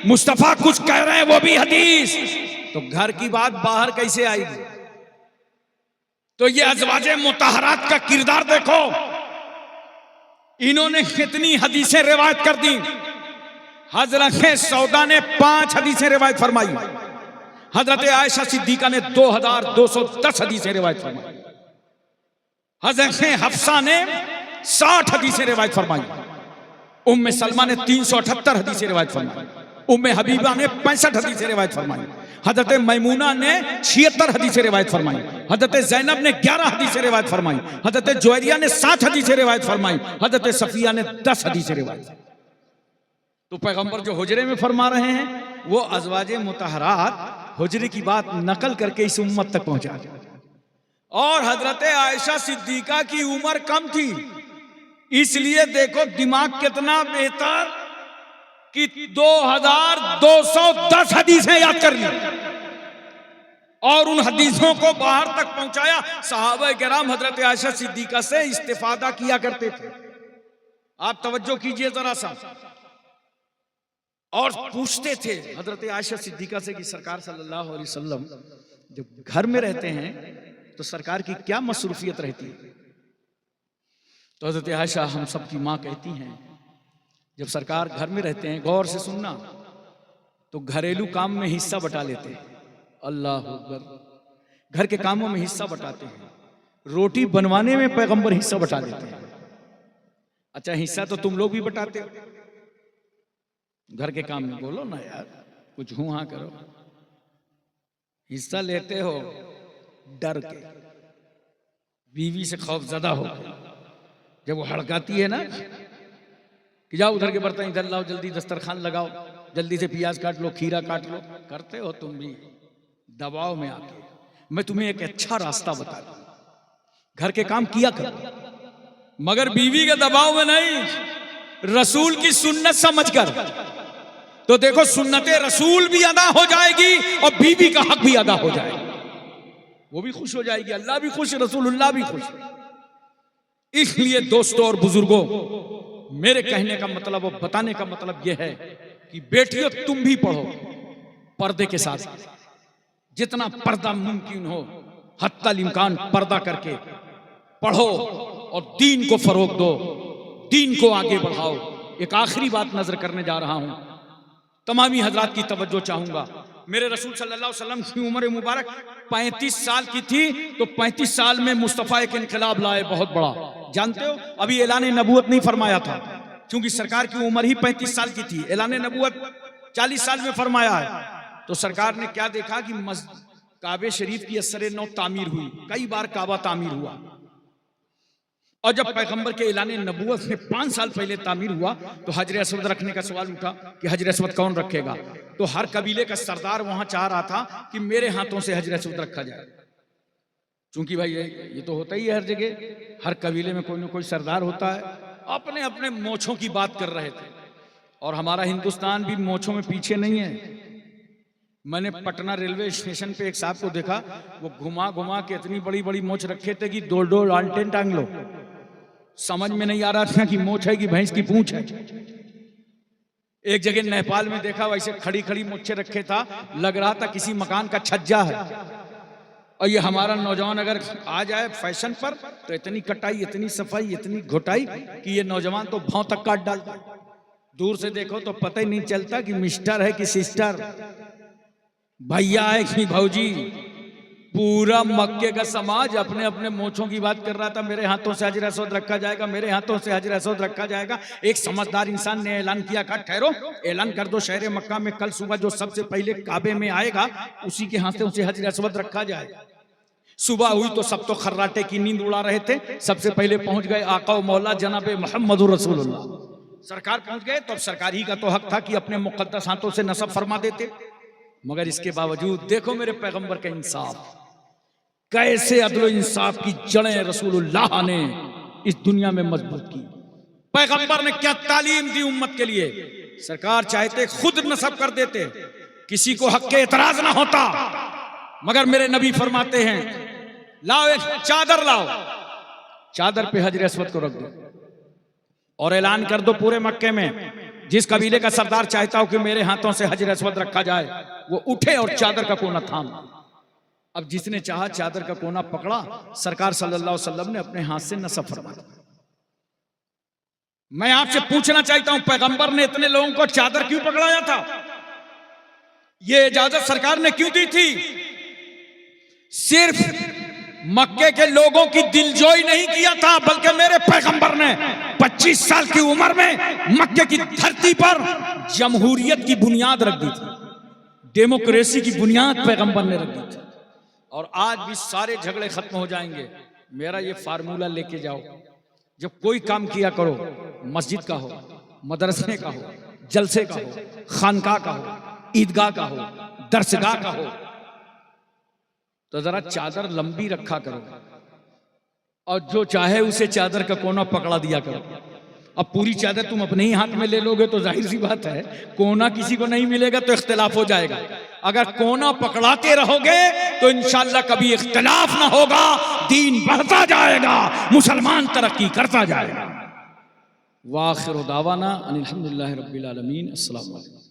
मुस्तफा कुछ कह रहे हैं वो भी हदीस। तो घर की बात बाहर कैसे आएगी? तो ये अज़वाजे मुतहरात का किरदार देखो, इन्होंने कितनी हदीसें रिवायत कर दी। हजरत सौदा ने 5 हदीसें रिवायत फरमाई, हजरत आयशा सिद्दीका ने 2,210 हदीसें रिवायत फरमाई, हजरत हफ्सा ने 60 हदीसें रिवायत फरमाई, उम्मे सलमा ने 378 हदीसें रिवायत फरमाई, उम्मे हबीबा ने 65 हदीसें रिवायत फरमाई, हजरत मैमूना ने 76 हदीसें रिवायत फरमाई, हजरत जैनब ने 11 हदीसें रिवायत फरमाई, हजरत जुवैरिया ने 7 हदीसें रिवायत फरमाई, हजरत सफिया ने 10 हदीसें रिवायत। तो पैगंबर जो हुजरे में फरमा रहे हैं वो अज़वाजे मुतहरात हुजरे की बात नकल करके इस उम्मत तक पहुंचा दिया। और हजरत आयशा सिद्दीका की उम्र कम थी, इसलिए देखो दिमाग कितना बेहतर कि 2,210 हदीसें याद कर ली और उन हदीसों को बाहर तक पहुंचाया। सहाबा किराम हजरत आयशा सिद्दीका से इस्तिफादा किया करते थे। आप तवज्जो कीजिए जरा सा, और पूछते थे हजरत आयशा सिद्दीका से कि सरकार सल्लल्लाहु अलैहि वसल्लम जब घर में रहते हैं तो सरकार की क्या मसरूफियत रहती है? तो हजरत आयशा हम सब की माँ कहती हैं, जब सरकार घर में रहते हैं, गौर से सुनना, तो घरेलू काम में हिस्सा बटा लेते हैं। अल्लाह अकबर, घर के कामों में हिस्सा बटाते हैं। रोटी बनवाने में पैगंबर हिस्सा बटा लेते हैं। अच्छा, हिस्सा तो तुम लोग भी बटाते हो घर के काम में, बोलो ना यार, कुछ हूं हाँ करो। हिस्सा लेते हो डर के, बीवी से खौफजदा हो, जब वो हड़काती है ना कि जाओ उधर के बर्तन इधर लाओ, जल्दी दस्तरखान लगाओ, जल्दी से प्याज काट लो, खीरा काट लो, करते हो तुम भी दबाव में आके। मैं तुम्हें एक अच्छा रास्ता बता दूं, घर के काम किया करो, मगर बीवी के दबाव में नहीं, रसूल की सुन्नत समझकर। तो देखो, सुन्नते रसूल भी अदा हो जाएगी और बीवी का हक भी अदा हो जाएगा, वो भी खुश हो जाएगी, अल्लाह भी खुश, रसूलुल्लाह भी खुश। इसलिए दोस्तों और बुजुर्गों, मेरे कहने का मतलब और बताने का मतलब यह है कि बेटियों तुम भी पढ़ो, पर्दे के साथ, जितना पर्दा मुमकिन हो हत्तल इम्कान पर्दा करके पढ़ो और दीन को फरोग दो, दीन को आगे बढ़ाओ। एक आखिरी बात नजर करने जा रहा हूं, तमामी हजरात की तवज्जो चाहूंगा। मेरे रसूल सल्लल्लाहु अलैहि वसल्लम की उम्र मुबारक 35 साल की थी, तो 35 साल में मुस्तफ़ा एक इनकलाब लाए बहुत बड़ा। जानते हो, अभी ऐलान नबूवत नहीं फरमाया था, क्योंकि सरकार की उम्र ही 35 साल की थी। ऐलान नबूवत 40 साल में फरमाया है। तो सरकार ने क्या देखा कि काबे शरीफ की असर नौ तामीर हुई, कई बार काबा तामीर हुआ, और जब पैगंबर के ऐलान नबूवत से 5 साल पहले तामीर हुआ तो हजर असवद रखने का सवाल उठा कि हजर असवद कौन रखेगा। तो हर कबीले का सरदार वहां चाह रहा था कि मेरे हाथों से हजर असवद रखा जाए, क्योंकि भाई ये तो होता ही है हर जगह, हर कबीले में कोई ना कोई सरदार होता है। अपने अपने मोछों की बात कर रहे थे, और हमारा हिंदुस्तान भी मोछों में पीछे नहीं है। मैंने पटना रेलवे स्टेशन पे एक साहब को देखा, वो घुमा घुमा के इतनी बड़ी बड़ी मोछ रखे थे कि दो दो लालटेन टांग लो, समझ में नहीं आ रहा था कि मोछ है कि भैंस की पूंछ है। एक जगह नेपाल में देखा, वैसे खड़ी खड़ी मोछे रखे था, लग रहा था किसी मकान का छज्जा है। और ये हमारा नौजवान अगर आ जाए फैशन पर तो इतनी कटाई, इतनी सफाई, इतनी घोटाई कि ये नौजवान तो भाव तक काट डालता। दूर से देखो तो पता ही नहीं चलता कि मिस्टर है कि सिस्टर, भैया है कि भौजी। पूरा मक्के का समाज अपने अपने मोछों की बात कर रहा था, मेरे हाथों से हजर असवद रखा जाएगा, मेरे हाथों से हजर असवद रखा जाएगा। एक समझदार इंसान ने ऐलान किया, कहा ठहरो, ऐलान कर दो शहर मक्का में कल सुबह जो सबसे पहले काबे में आएगा उसी के हाथों से हजर असवद रखा जाएगा। सुबह हुई तो सब तो खर्राटे की नींद उड़ा रहे थे। सबसे पहले पहुंच गए आका मौला जनाबे मोहम्मदुर रसूलुल्लाह, सरकार पहुंच गए। तो अब सरकार ही का तो हक था कि अपने मुकद्दस हाथों से नसब फरमा देते, मगर इसके बावजूद देखो मेरे पैगंबर का इंसाफ, कैसे अदल इंसाफ की जड़ें रसूलुल्लाह ने इस दुनिया में मजबूत की। पैगंबर ने क्या तालीम दी उम्मत के लिए। सरकार चाहते खुद नसब कर देते, किसी को हक के एतराज ना होता, मगर मेरे नबी फरमाते हैं लाओ एक चादर लाओ, चादर पे हजर असवद को रख दो और ऐलान कर दो पूरे मक्के में, जिस कबीले का सरदार चाहता हो कि मेरे हाथों से हजर असवद रखा जाए, वो उठे और चादर का कोना थाम। अब जिसने चाहा चादर का कोना पकड़ा, सरकार सल्लल्लाहु अलैहि वसल्लम ने अपने हाथ से नसब फरमा दिया। मैं आपसे पूछना चाहता हूं, पैगंबर ने इतने लोगों को चादर क्यों पकड़ाया था? ये इजाजत सरकार ने क्यों दी थी? सिर्फ मक्के के लोगों की दिलजोई नहीं किया था, बल्कि मेरे पैगंबर ने 25 साल की उम्र में मक्के की धरती पर जमहूरियत की बुनियाद रख दी थी, डेमोक्रेसी की बुनियाद पैगंबर ने रख दी थी। और आज भी सारे झगड़े खत्म हो जाएंगे। मेरा ये फार्मूला लेके जाओ, जब कोई काम किया करो, मस्जिद का हो, मदरसे का हो, जलसे का हो, खानका का हो, ईदगाह का हो, दरसगाह का हो, तो जरा चादर लंबी रखा करो और जो चाहे उसे चादर का कोना पकड़ा दिया करो। अब पूरी चादर तुम अपने ही हाथ में ले लोगे तो जाहिर सी बात है कोना किसी को नहीं मिलेगा, तो इख्तिलाफ हो जाएगा। अगर कोना पकड़ाते रहोगे तो इंशाअल्लाह कभी इख्तिलाफ ना होगा, दीन बढ़ता जाएगा, मुसलमान तरक्की करता जाएगा। वाखिर दावाना अनिल हम्दुलिल्लाहि रब्बिल आलमीन। अस्सलामु अलैकुम।